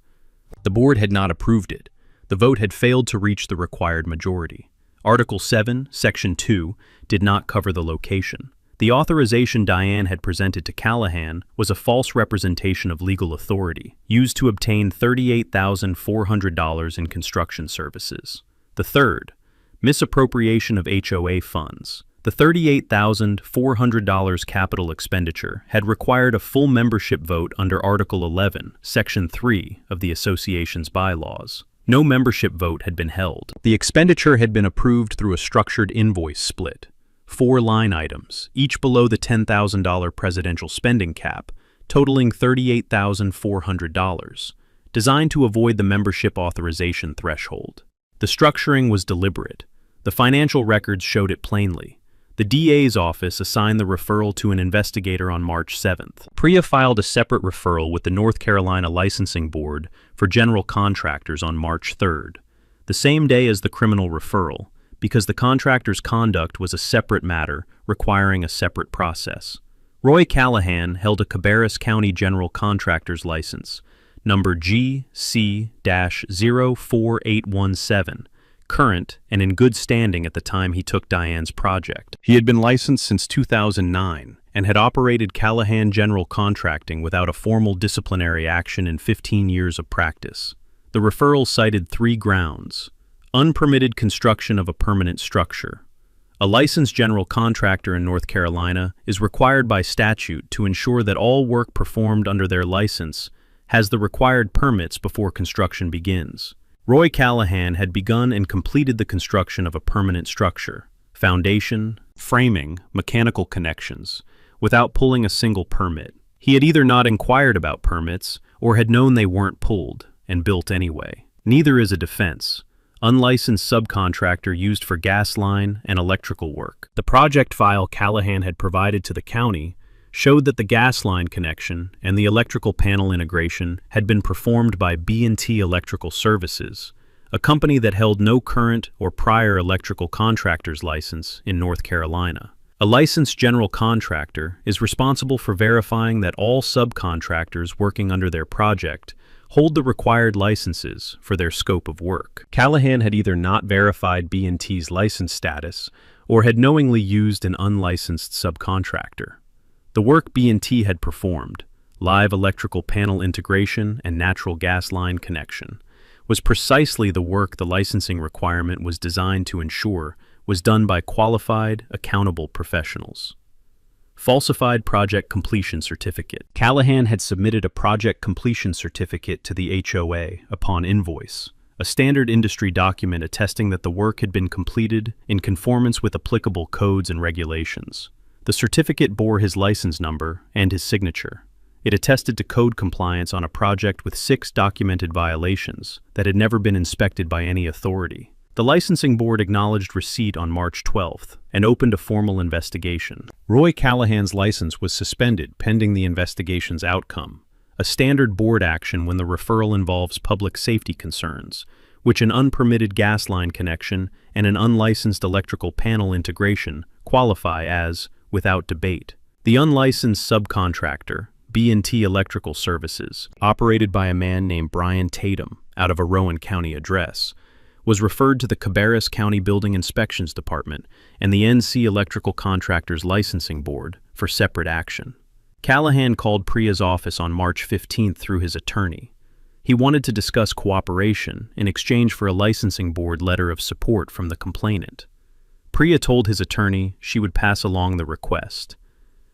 The board had not approved it. The vote had failed to reach the required majority. Article 7, Section 2 did not cover the location. The authorization Diane had presented to Callahan was a false representation of legal authority, used to obtain $38,400 in construction services. The third, misappropriation of HOA funds. The $38,400 capital expenditure had required a full membership vote under Article 11, Section 3 of the association's bylaws. No membership vote had been held. The expenditure had been approved through a structured invoice split. 4 line items, each below the $10,000 presidential spending cap, totaling $38,400, designed to avoid the membership authorization threshold. The structuring was deliberate. The financial records showed it plainly. The DA's office assigned the referral to an investigator on March 7th. Priya filed a separate referral with the North Carolina Licensing Board for general contractors on March 3rd, the same day as the criminal referral, because the contractor's conduct was a separate matter requiring a separate process. Roy Callahan held a Cabarrus County General Contractor's License, number GC-04817, current and in good standing at the time he took Diane's project. He had been licensed since 2009 and had operated Callahan General Contracting without a formal disciplinary action in 15 years of practice. The referral cited 3 grounds: unpermitted construction of a permanent structure. A licensed general contractor in North Carolina is required by statute to ensure that all work performed under their license has the required permits before construction begins. Roy Callahan had begun and completed the construction of a permanent structure, foundation, framing, mechanical connections, without pulling a single permit. He had either not inquired about permits or had known they weren't pulled and built anyway. Neither is a defense. Unlicensed subcontractor used for gas line and electrical work. The project file Callahan had provided to the county showed that the gas line connection and the electrical panel integration had been performed by B&T Electrical Services, a company that held no current or prior electrical contractor's license in North Carolina. A licensed general contractor is responsible for verifying that all subcontractors working under their project hold the required licenses for their scope of work. Callahan had either not verified B&T's license status or had knowingly used an unlicensed subcontractor. The work B&T had performed, live electrical panel integration and natural gas line connection, was precisely the work the licensing requirement was designed to ensure was done by qualified, accountable professionals. Falsified project completion certificate. Callahan had submitted a project completion certificate to the HOA upon invoice, a standard industry document attesting that the work had been completed in conformance with applicable codes and regulations. The certificate bore his license number and his signature. It attested to code compliance on a project with 6 documented violations that had never been inspected by any authority. The licensing board acknowledged receipt on March 12th and opened a formal investigation. Roy Callahan's license was suspended pending the investigation's outcome, a standard board action when the referral involves public safety concerns, which an unpermitted gas line connection and an unlicensed electrical panel integration qualify as without debate. The unlicensed subcontractor, B&T Electrical Services, operated by a man named Brian Tatum out of a Rowan County address, was referred to the Cabarrus County Building Inspections Department and the NC Electrical Contractors Licensing Board for separate action. Callahan called Priya's office on March 15th through his attorney. He wanted to discuss cooperation in exchange for a licensing board letter of support from the complainant. Priya told his attorney she would pass along the request.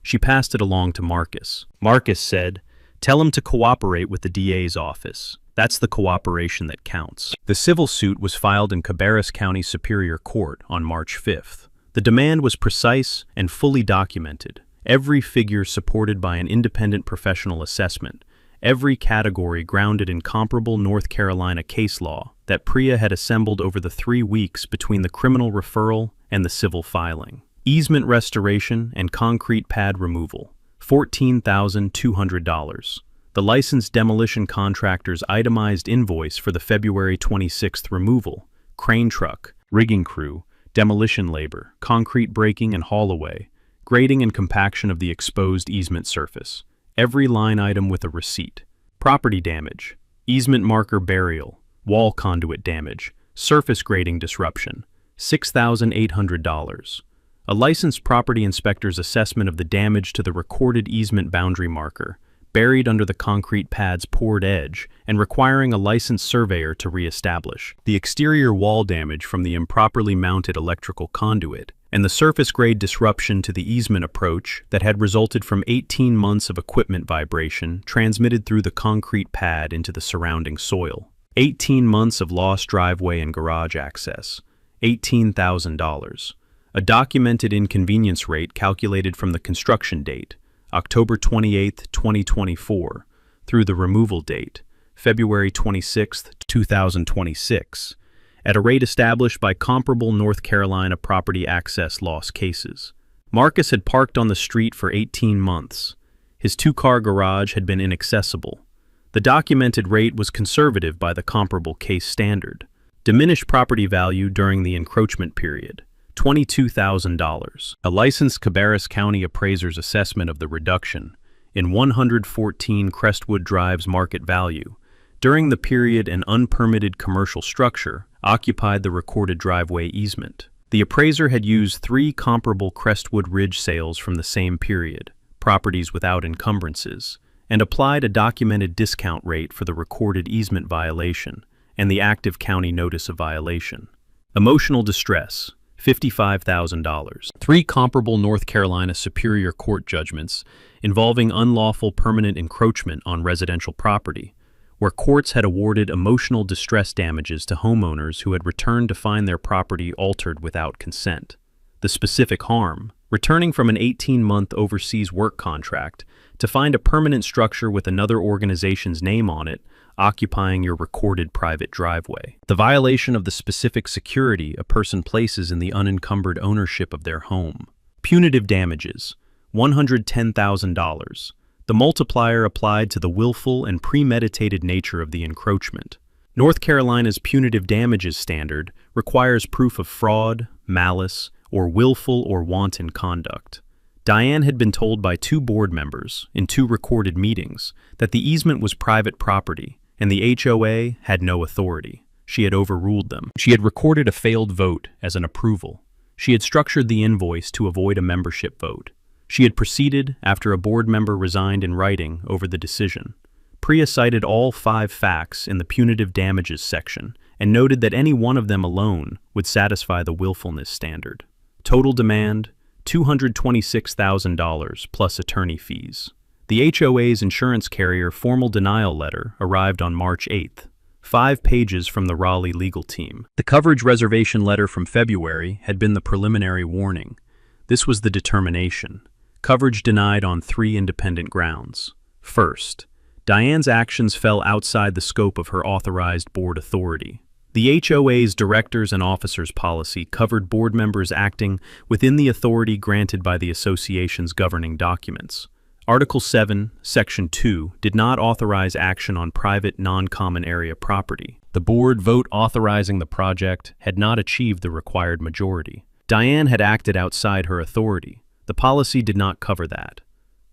She passed it along to Marcus. Marcus said, "Tell him to cooperate with the DA's office. That's the cooperation that counts." The civil suit was filed in Cabarrus County Superior Court on March 5th. The demand was precise and fully documented, every figure supported by an independent professional assessment, every category grounded in comparable North Carolina case law that Priya had assembled over the 3 weeks between the criminal referral and the civil filing. Easement restoration and concrete pad removal, $14,200. The licensed demolition contractor's itemized invoice for the February 26th removal, crane truck, rigging crew, demolition labor, concrete breaking and haul away, grading and compaction of the exposed easement surface, every line item with a receipt. Property damage, easement marker burial, wall conduit damage, surface grading disruption, $6,800. A licensed property inspector's assessment of the damage to the recorded easement boundary marker, buried under the concrete pad's poured edge and requiring a licensed surveyor to reestablish. The exterior wall damage from the improperly mounted electrical conduit, and the surface grade disruption to the easement approach that had resulted from 18 months of equipment vibration transmitted through the concrete pad into the surrounding soil. 18 months of lost driveway and garage access, $18,000. A documented inconvenience rate calculated from the construction date, October 28, 2024, through the removal date, February 26, 2026, at a rate established by comparable North Carolina property access loss cases. Marcus had parked on the street for 18 months. His two-car garage had been inaccessible. The documented rate was conservative by the comparable case standard. Diminished property value during the encroachment period, $22,000. A licensed Cabarrus County appraiser's assessment of the reduction in 114 Crestwood Drive's market value during the period an unpermitted commercial structure occupied the recorded driveway easement. The appraiser had used 3 comparable Crestwood Ridge sales from the same period, properties without encumbrances, and applied a documented discount rate for the recorded easement violation and the active county notice of violation. Emotional distress, $55,000. 3 comparable North Carolina Superior Court judgments involving unlawful permanent encroachment on residential property, where courts had awarded emotional distress damages to homeowners who had returned to find their property altered without consent. The specific harm, returning from an 18-month overseas work contract to find a permanent structure with another organization's name on it occupying your recorded private driveway. The violation of the specific security a person places in the unencumbered ownership of their home. Punitive damages, $110,000. The multiplier applied to the willful and premeditated nature of the encroachment. North Carolina's punitive damages standard requires proof of fraud, malice, or willful or wanton conduct. Diane had been told by 2 board members in 2 recorded meetings that the easement was private property and the HOA had no authority. She had overruled them. She had recorded a failed vote as an approval. She had structured the invoice to avoid a membership vote. She had proceeded after a board member resigned in writing over the decision. Priya cited all 5 facts in the punitive damages section and noted that any one of them alone would satisfy the willfulness standard. Total demand, $226,000 plus attorney fees. The HOA's insurance carrier formal denial letter arrived on March 8th, 5 pages from the Raleigh legal team. The coverage reservation letter from February had been the preliminary warning. This was the determination. Coverage denied on 3 independent grounds. First, Diane's actions fell outside the scope of her authorized board authority. The HOA's directors and officers policy covered board members acting within the authority granted by the association's governing documents. Article 7, Section 2 did not authorize action on private non-common area property. The board vote authorizing the project had not achieved the required majority. Diane had acted outside her authority. The policy did not cover that.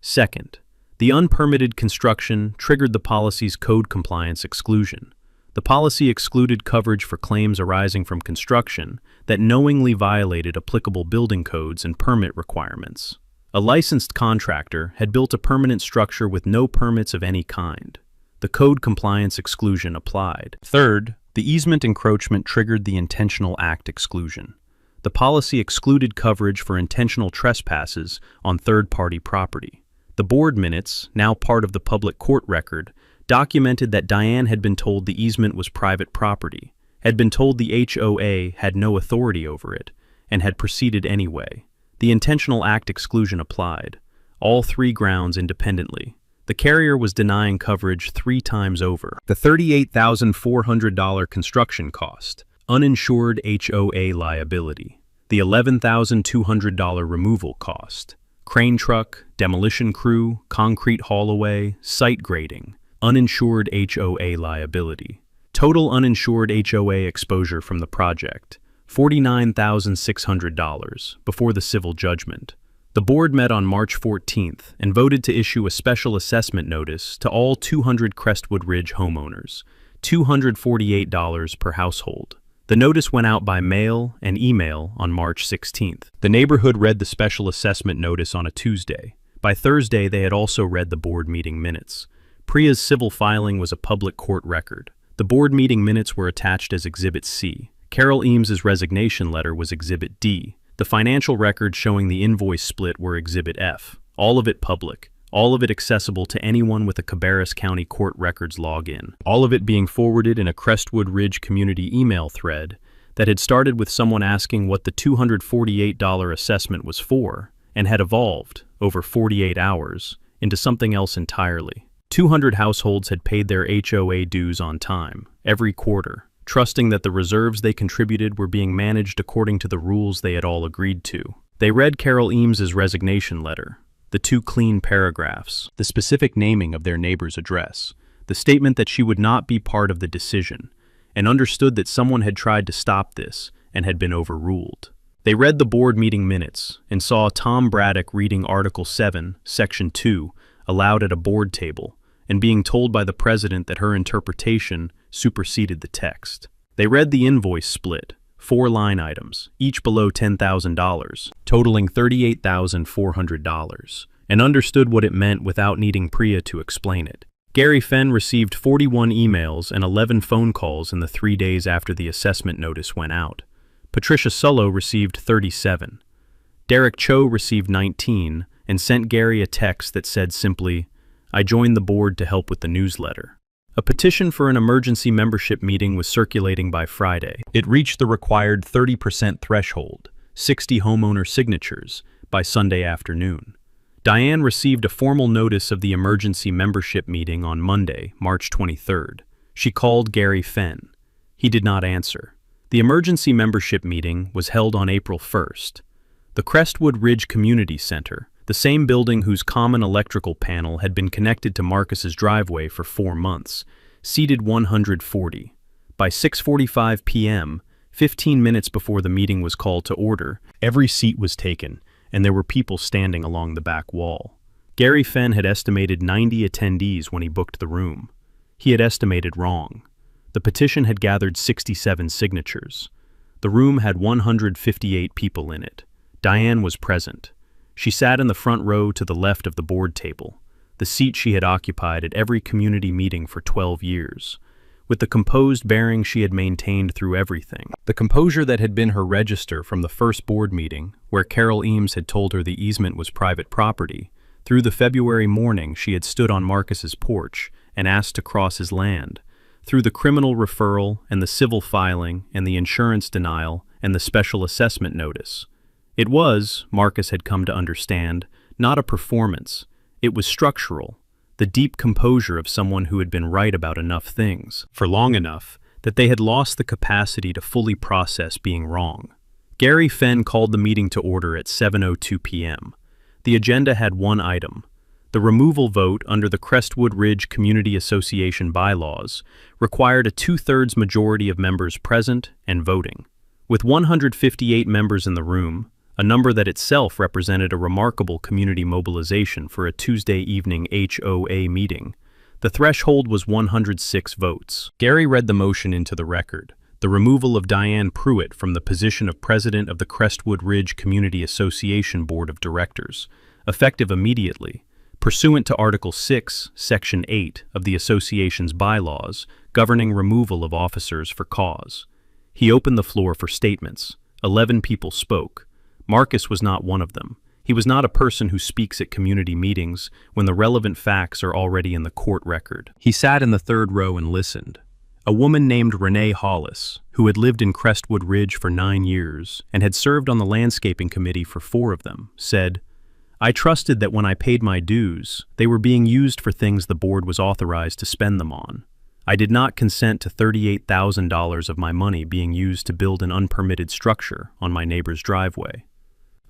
Second, the unpermitted construction triggered the policy's code compliance exclusion. The policy excluded coverage for claims arising from construction that knowingly violated applicable building codes and permit requirements. A licensed contractor had built a permanent structure with no permits of any kind. The code compliance exclusion applied. Third, the easement encroachment triggered the intentional act exclusion. The policy excluded coverage for intentional trespasses on third-party property. The board minutes, now part of the public court record, documented that Diane had been told the easement was private property, had been told the HOA had no authority over it, and had proceeded anyway. The intentional act exclusion applied, all 3 grounds independently. The carrier was denying coverage 3 times over. The $38,400 construction cost, uninsured HOA liability. The $11,200 removal cost, crane truck, demolition crew, concrete haul-away, site grading, uninsured HOA liability. Total uninsured HOA exposure from the project, $49,600 before the civil judgment. The board met on March 14th and voted to issue a special assessment notice to all 200 Crestwood Ridge homeowners, $248 per household. The notice went out by mail and email on March 16th. The neighborhood read the special assessment notice on a Tuesday. By Thursday, they had also read the board meeting minutes. Priya's civil filing was a public court record. The board meeting minutes were attached as Exhibit C. Carol Eames's resignation letter was Exhibit D. The financial records showing the invoice split were Exhibit F. All of it public. All of it accessible to anyone with a Cabarrus County Court Records login. All of it being forwarded in a Crestwood Ridge community email thread that had started with someone asking what the $248 assessment was for and had evolved, over 48 hours, into something else entirely. 200 households had paid their HOA dues on time, every quarter. trusting that the reserves they contributed were being managed according to the rules they had all agreed to. They read Carol Eames's resignation letter, the 2 clean paragraphs, the specific naming of their neighbor's address, the statement that she would not be part of the decision, and understood that someone had tried to stop this and had been overruled. They read the board meeting minutes and saw Tom Braddock reading Article 7, Section 2, aloud at a board table, and being told by the president that her interpretation superseded the text. They read the invoice split, 4 line items, each below $10,000, totaling $38,400, and understood what it meant without needing Priya to explain it. Gary Fenn received 41 emails and 11 phone calls in the 3 days after the assessment notice went out. Patricia Sullo received 37. Derek Cho received 19 and sent Gary a text that said simply, "I joined the board to help with the newsletter." A petition for an emergency membership meeting was circulating by Friday. It reached the required 30% threshold, 60 homeowner signatures, by Sunday afternoon. Diane received a formal notice of the emergency membership meeting on Monday, March 23rd. She called Gary Fenn. He did not answer. The emergency membership meeting was held on April 1st. The Crestwood Ridge Community Center, the same building whose common electrical panel had been connected to Marcus's driveway for 4 months, seated 140. By 6:45 p.m., 15 minutes before the meeting was called to order, every seat was taken, and there were people standing along the back wall. Gary Fenn had estimated 90 attendees when he booked the room. He had estimated wrong. The petition had gathered 67 signatures. The room had 158 people in it. Diane was present. She sat in the front row to the left of the board table, the seat she had occupied at every community meeting for 12 years. With the composed bearing she had maintained through everything, the composure that had been her register from the first board meeting, where Carol Eames had told her the easement was private property, through the February morning she had stood on Marcus's porch and asked to cross his land, through the criminal referral and the civil filing and the insurance denial and the special assessment notice. It was, Marcus had come to understand, not a performance. It was structural, the deep composure of someone who had been right about enough things, for long enough, that they had lost the capacity to fully process being wrong. Gary Fenn called the meeting to order at 7:02 p.m. The agenda had one item. The removal vote under the Crestwood Ridge Community Association bylaws required a 2/3 majority of members present and voting. With 158 members in the room, a number that itself represented a remarkable community mobilization for a Tuesday evening HOA meeting, the threshold was 106 votes. Gary read the motion into the record, the removal of Diane Pruitt from the position of president of the Crestwood Ridge Community Association Board of Directors, effective immediately, pursuant to Article 6, Section 8 of the association's bylaws governing removal of officers for cause. He opened the floor for statements. 11 people spoke. Marcus was not one of them. He was not a person who speaks at community meetings when the relevant facts are already in the court record. He sat in the third row and listened. A woman named Renee Hollis, who had lived in Crestwood Ridge for 9 years and had served on the landscaping committee for 4 of them, said, "I trusted that when I paid my dues, they were being used for things the board was authorized to spend them on. I did not consent to $38,000 of my money being used to build an unpermitted structure on my neighbor's driveway."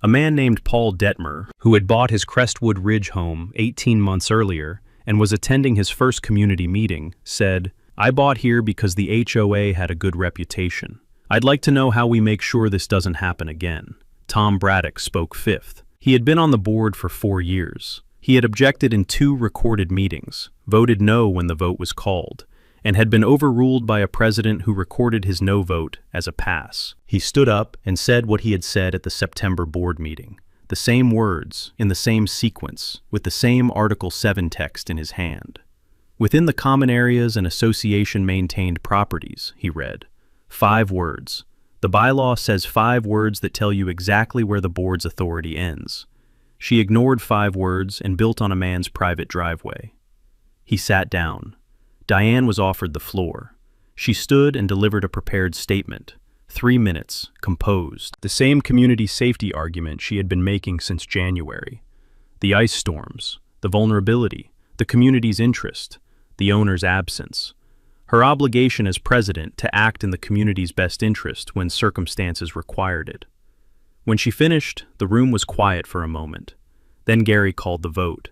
A man named Paul Detmer, who had bought his Crestwood Ridge home 18 months earlier and was attending his first community meeting, said, "I bought here because the HOA had a good reputation. I'd like to know how we make sure this doesn't happen again." Tom Braddock spoke fifth. He had been on the board for 4 years. He had objected in 2 recorded meetings, voted no when the vote was called, and had been overruled by a president who recorded his no vote as a pass. He stood up and said what he had said at the September board meeting, the same words, in the same sequence, with the same Article 7 text in his hand. "Within the common areas and association-maintained properties," he read. 5 words. The bylaw says 5 words that tell you exactly where the board's authority ends. She ignored 5 words and built on a man's private driveway. He sat down. Diane was offered the floor. She stood and delivered a prepared statement. 3 minutes, composed. The same community safety argument she had been making since January. The ice storms, the vulnerability, the community's interest, the owner's absence. her obligation as president to act in the community's best interest when circumstances required it. When she finished, the room was quiet for a moment. Then Gary called the vote.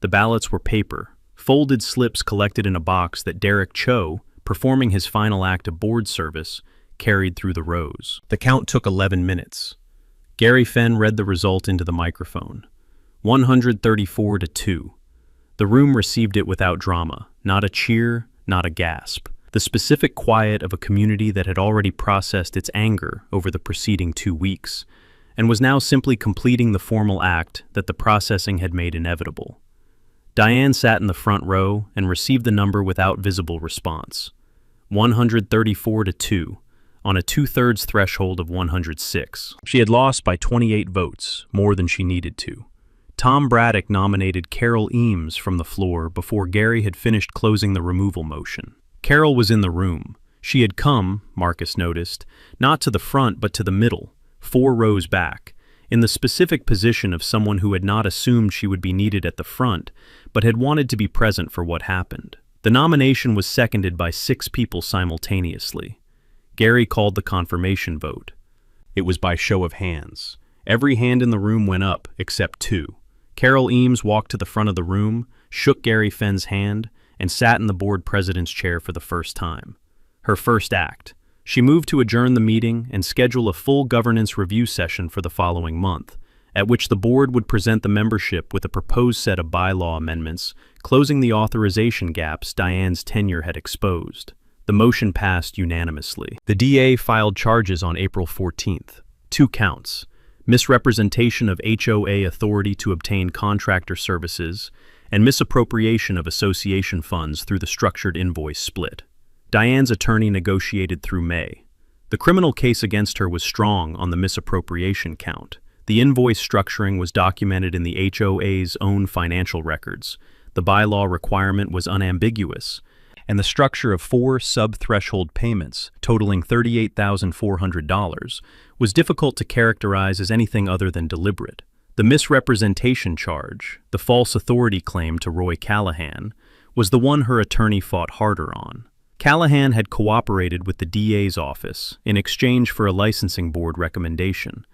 The ballots were paper, folded slips collected in a box that Derek Cho, performing his final act of board service, carried through the rows. The count took 11 minutes. Gary Fenn read the result into the microphone. 134-2. The room received it without drama, not a cheer, not a gasp. The specific quiet of a community that had already processed its anger over the preceding 2 weeks, and was now simply completing the formal act that the processing had made inevitable. Diane sat in the front row and received the number without visible response. 134-2, on a 2/3 threshold of 106. She had lost by 28 votes, more than she needed to. Tom Braddock nominated Carol Eames from the floor before Gary had finished closing the removal motion. Carol was in the room. She had come, Marcus noticed, not to the front but to the middle, 4 rows back, in the specific position of someone who had not assumed she would be needed at the front, but had wanted to be present for what happened. The nomination was seconded by 6 people simultaneously. Gary called the confirmation vote. It was by show of hands. Every hand in the room went up, except 2. Carol Eames walked to the front of the room, shook Gary Fenn's hand, and sat in the board president's chair for the first time. Her first act. She moved to adjourn the meeting and schedule a full governance review session for the following month, at which the board would present the membership with a proposed set of bylaw amendments, closing the authorization gaps Diane's tenure had exposed. The motion passed unanimously. The DA filed charges on April 14th. 2 counts: misrepresentation of HOA authority to obtain contractor services, and misappropriation of association funds through the structured invoice split. Diane's attorney negotiated through May. The criminal case against her was strong on the misappropriation count. The invoice structuring was documented in the HOA's own financial records. The bylaw requirement was unambiguous, and the structure of 4 sub-threshold payments, totaling $38,400, was difficult to characterize as anything other than deliberate. The misrepresentation charge, the false authority claim to Roy Callahan, was the one her attorney fought harder on. Callahan had cooperated with the DA's office in exchange for a licensing board recommendation,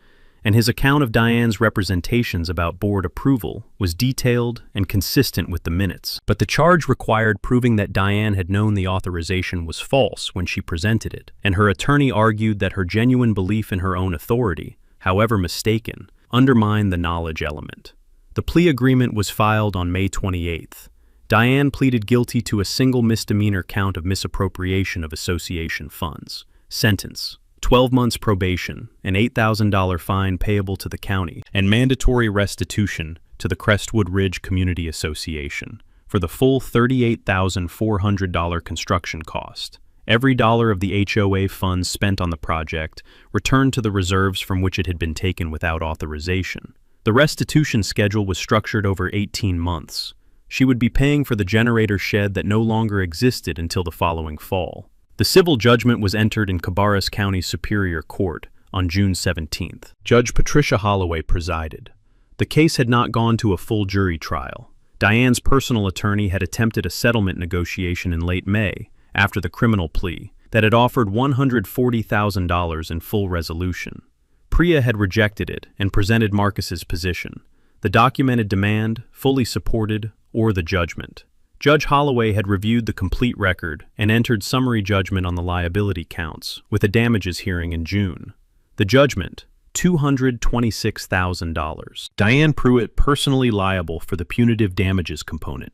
and his account of Diane's representations about board approval was detailed and consistent with the minutes. But the charge required proving that Diane had known the authorization was false when she presented it, and her attorney argued that her genuine belief in her own authority, however mistaken, undermined the knowledge element. The plea agreement was filed on May 28th. Diane pleaded guilty to a single misdemeanor count of misappropriation of association funds. Sentence: 12 months probation, an $8,000 fine payable to the county, and mandatory restitution to the Crestwood Ridge Community Association for the full $38,400 construction cost. Every dollar of the HOA funds spent on the project returned to the reserves from which it had been taken without authorization. The restitution schedule was structured over 18 months. She would be paying for the generator shed that no longer existed until the following fall. The civil judgment was entered in Cabarrus County Superior Court on June 17th. Judge Patricia Holloway presided. The case had not gone to a full jury trial. Diane's personal attorney had attempted a settlement negotiation in late May, after the criminal plea, that had offered $140,000 in full resolution. Priya had rejected it and presented Marcus's position: the documented demand, fully supported, or the judgment. Judge Holloway had reviewed the complete record and entered summary judgment on the liability counts, with a damages hearing in June. The judgment: $226,000. Diane Pruitt personally liable for the punitive damages component,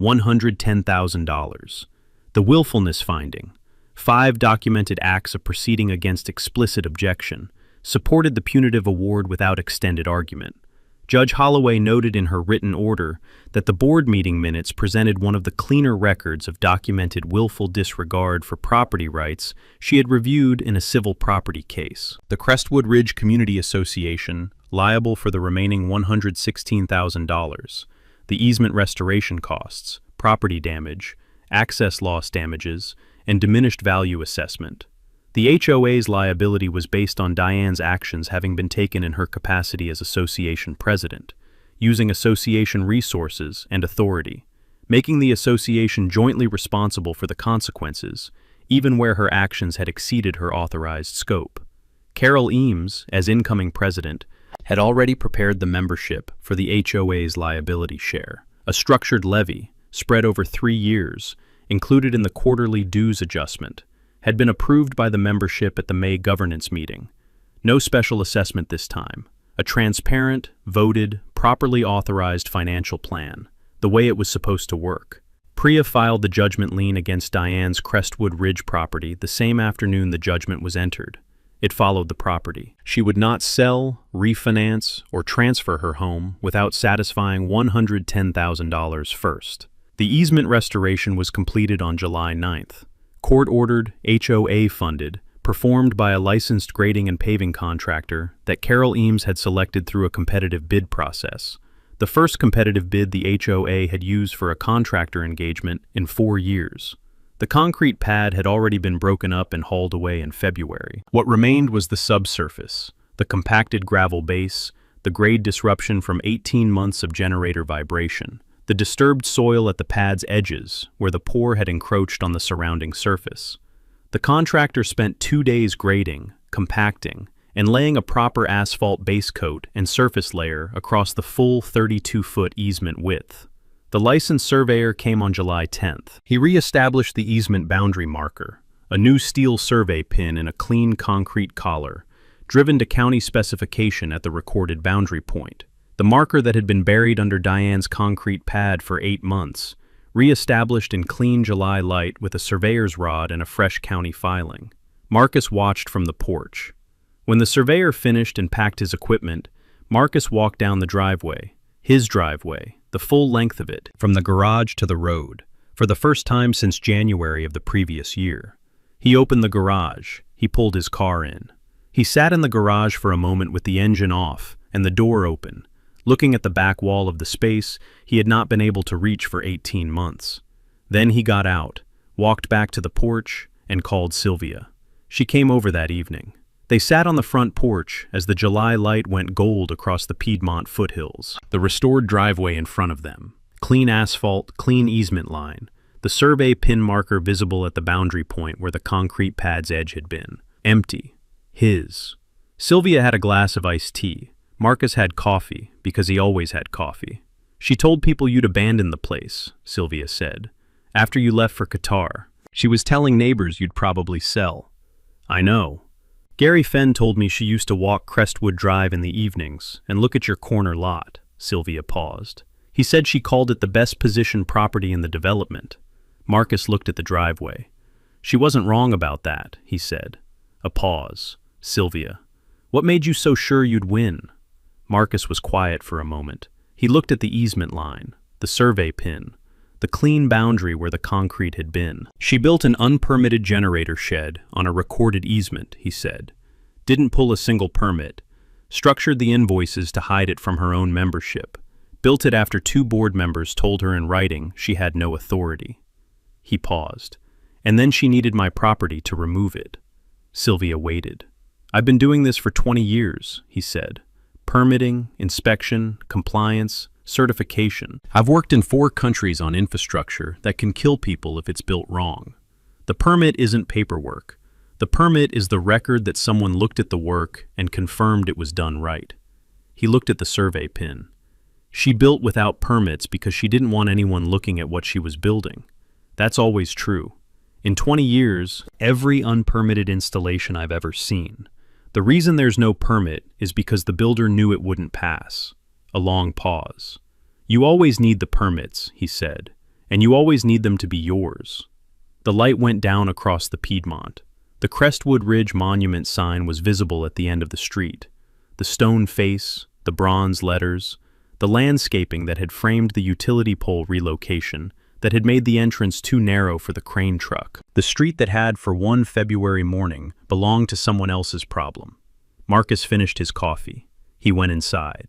$110,000. The willfulness finding: 5 documented acts of proceeding against explicit objection, supported the punitive award without extended argument. Judge Holloway noted in her written order that the board meeting minutes presented one of the cleaner records of documented willful disregard for property rights she had reviewed in a civil property case. The Crestwood Ridge Community Association, liable for the remaining $116,000, the easement restoration costs, property damage, access loss damages, and diminished value assessment. The HOA's liability was based on Diane's actions having been taken in her capacity as association president, using association resources and authority. making the association jointly responsible for the consequences, even where her actions had exceeded her authorized scope. Carol Eames, as incoming president, had already prepared the membership for the HOA's liability share, a structured levy spread over 3 years, included in the quarterly dues adjustment, had been approved by the membership at the May governance meeting. No special assessment this time. A transparent, voted, properly authorized financial plan, the way it was supposed to work. Priya filed the judgment lien against Diane's Crestwood Ridge property the same afternoon the judgment was entered. It followed the property. She would not sell, refinance, or transfer her home without satisfying $110,000 first. The easement restoration was completed on July 9th. Court-ordered, HOA-funded, performed by a licensed grading and paving contractor that Carol Eames had selected through a competitive bid process. The first competitive bid the HOA had used for a contractor engagement in 4 years. The concrete pad had already been broken up and hauled away in February. What remained was the subsurface, the compacted gravel base, the grade disruption from 18 months of generator vibration, the disturbed soil at the pad's edges where the pour had encroached on the surrounding surface. The contractor spent 2 days grading, compacting, and laying a proper asphalt base coat and surface layer across the full 32-foot easement width. The licensed surveyor came on July 10th. He re-established the easement boundary marker, a new steel survey pin in a clean concrete collar, driven to county specification at the recorded boundary point. The marker that had been buried under Diane's concrete pad for 8 months, re-established in clean July light with a surveyor's rod and a fresh county filing. Marcus watched from the porch. When the surveyor finished and packed his equipment, Marcus walked down the driveway, his driveway, the full length of it, from the garage to the road, for the first time since January of the previous year. He opened the garage. He pulled his car in. He sat in the garage for a moment with the engine off and the door open, looking at the back wall of the space he had not been able to reach for 18 months. Then he got out, walked back to the porch, and called Sylvia. She came over that evening. They sat on the front porch as the July light went gold across the Piedmont foothills, the restored driveway in front of them, clean asphalt, clean easement line, the survey pin marker visible at the boundary point where the concrete pad's edge had been. Empty. His. Sylvia had a glass of iced tea. Marcus had coffee, because he always had coffee. She told people you'd abandoned the place, Sylvia said, after you left for Qatar. She was telling neighbors you'd probably sell. I know. Gary Fenn told me she used to walk Crestwood Drive in the evenings and look at your corner lot. Sylvia paused. He said she called it the best positioned property in the development. Marcus looked at the driveway. She wasn't wrong about that, he said. A pause. Sylvia. What made you so sure you'd win? Marcus was quiet for a moment. He looked at the easement line, the survey pin, the clean boundary where the concrete had been. She built an unpermitted generator shed on a recorded easement, he said. Didn't pull a single permit. Structured the invoices to hide it from her own membership. Built it after 2 board members told her in writing she had no authority. He paused. And then she needed my property to remove it. Sylvia waited. I've been doing this for 20 years, he said. Permitting, inspection, compliance, certification. I've worked in 4 countries on infrastructure that can kill people if it's built wrong. The permit isn't paperwork. The permit is the record that someone looked at the work and confirmed it was done right. He looked at the survey pin. She built without permits because she didn't want anyone looking at what she was building. That's always true. In 20 years, every unpermitted installation I've ever seen. The reason there's no permit is because the builder knew it wouldn't pass. A long pause. You always need the permits, he said, and you always need them to be yours. The light went down across the Piedmont. The Crestwood Ridge monument sign was visible at the end of the street. The stone face, the bronze letters, the landscaping that had framed the utility pole relocation that had made the entrance too narrow for the crane truck. The street that had, for one February morning, belonged to someone else's problem. Marcus finished his coffee. He went inside.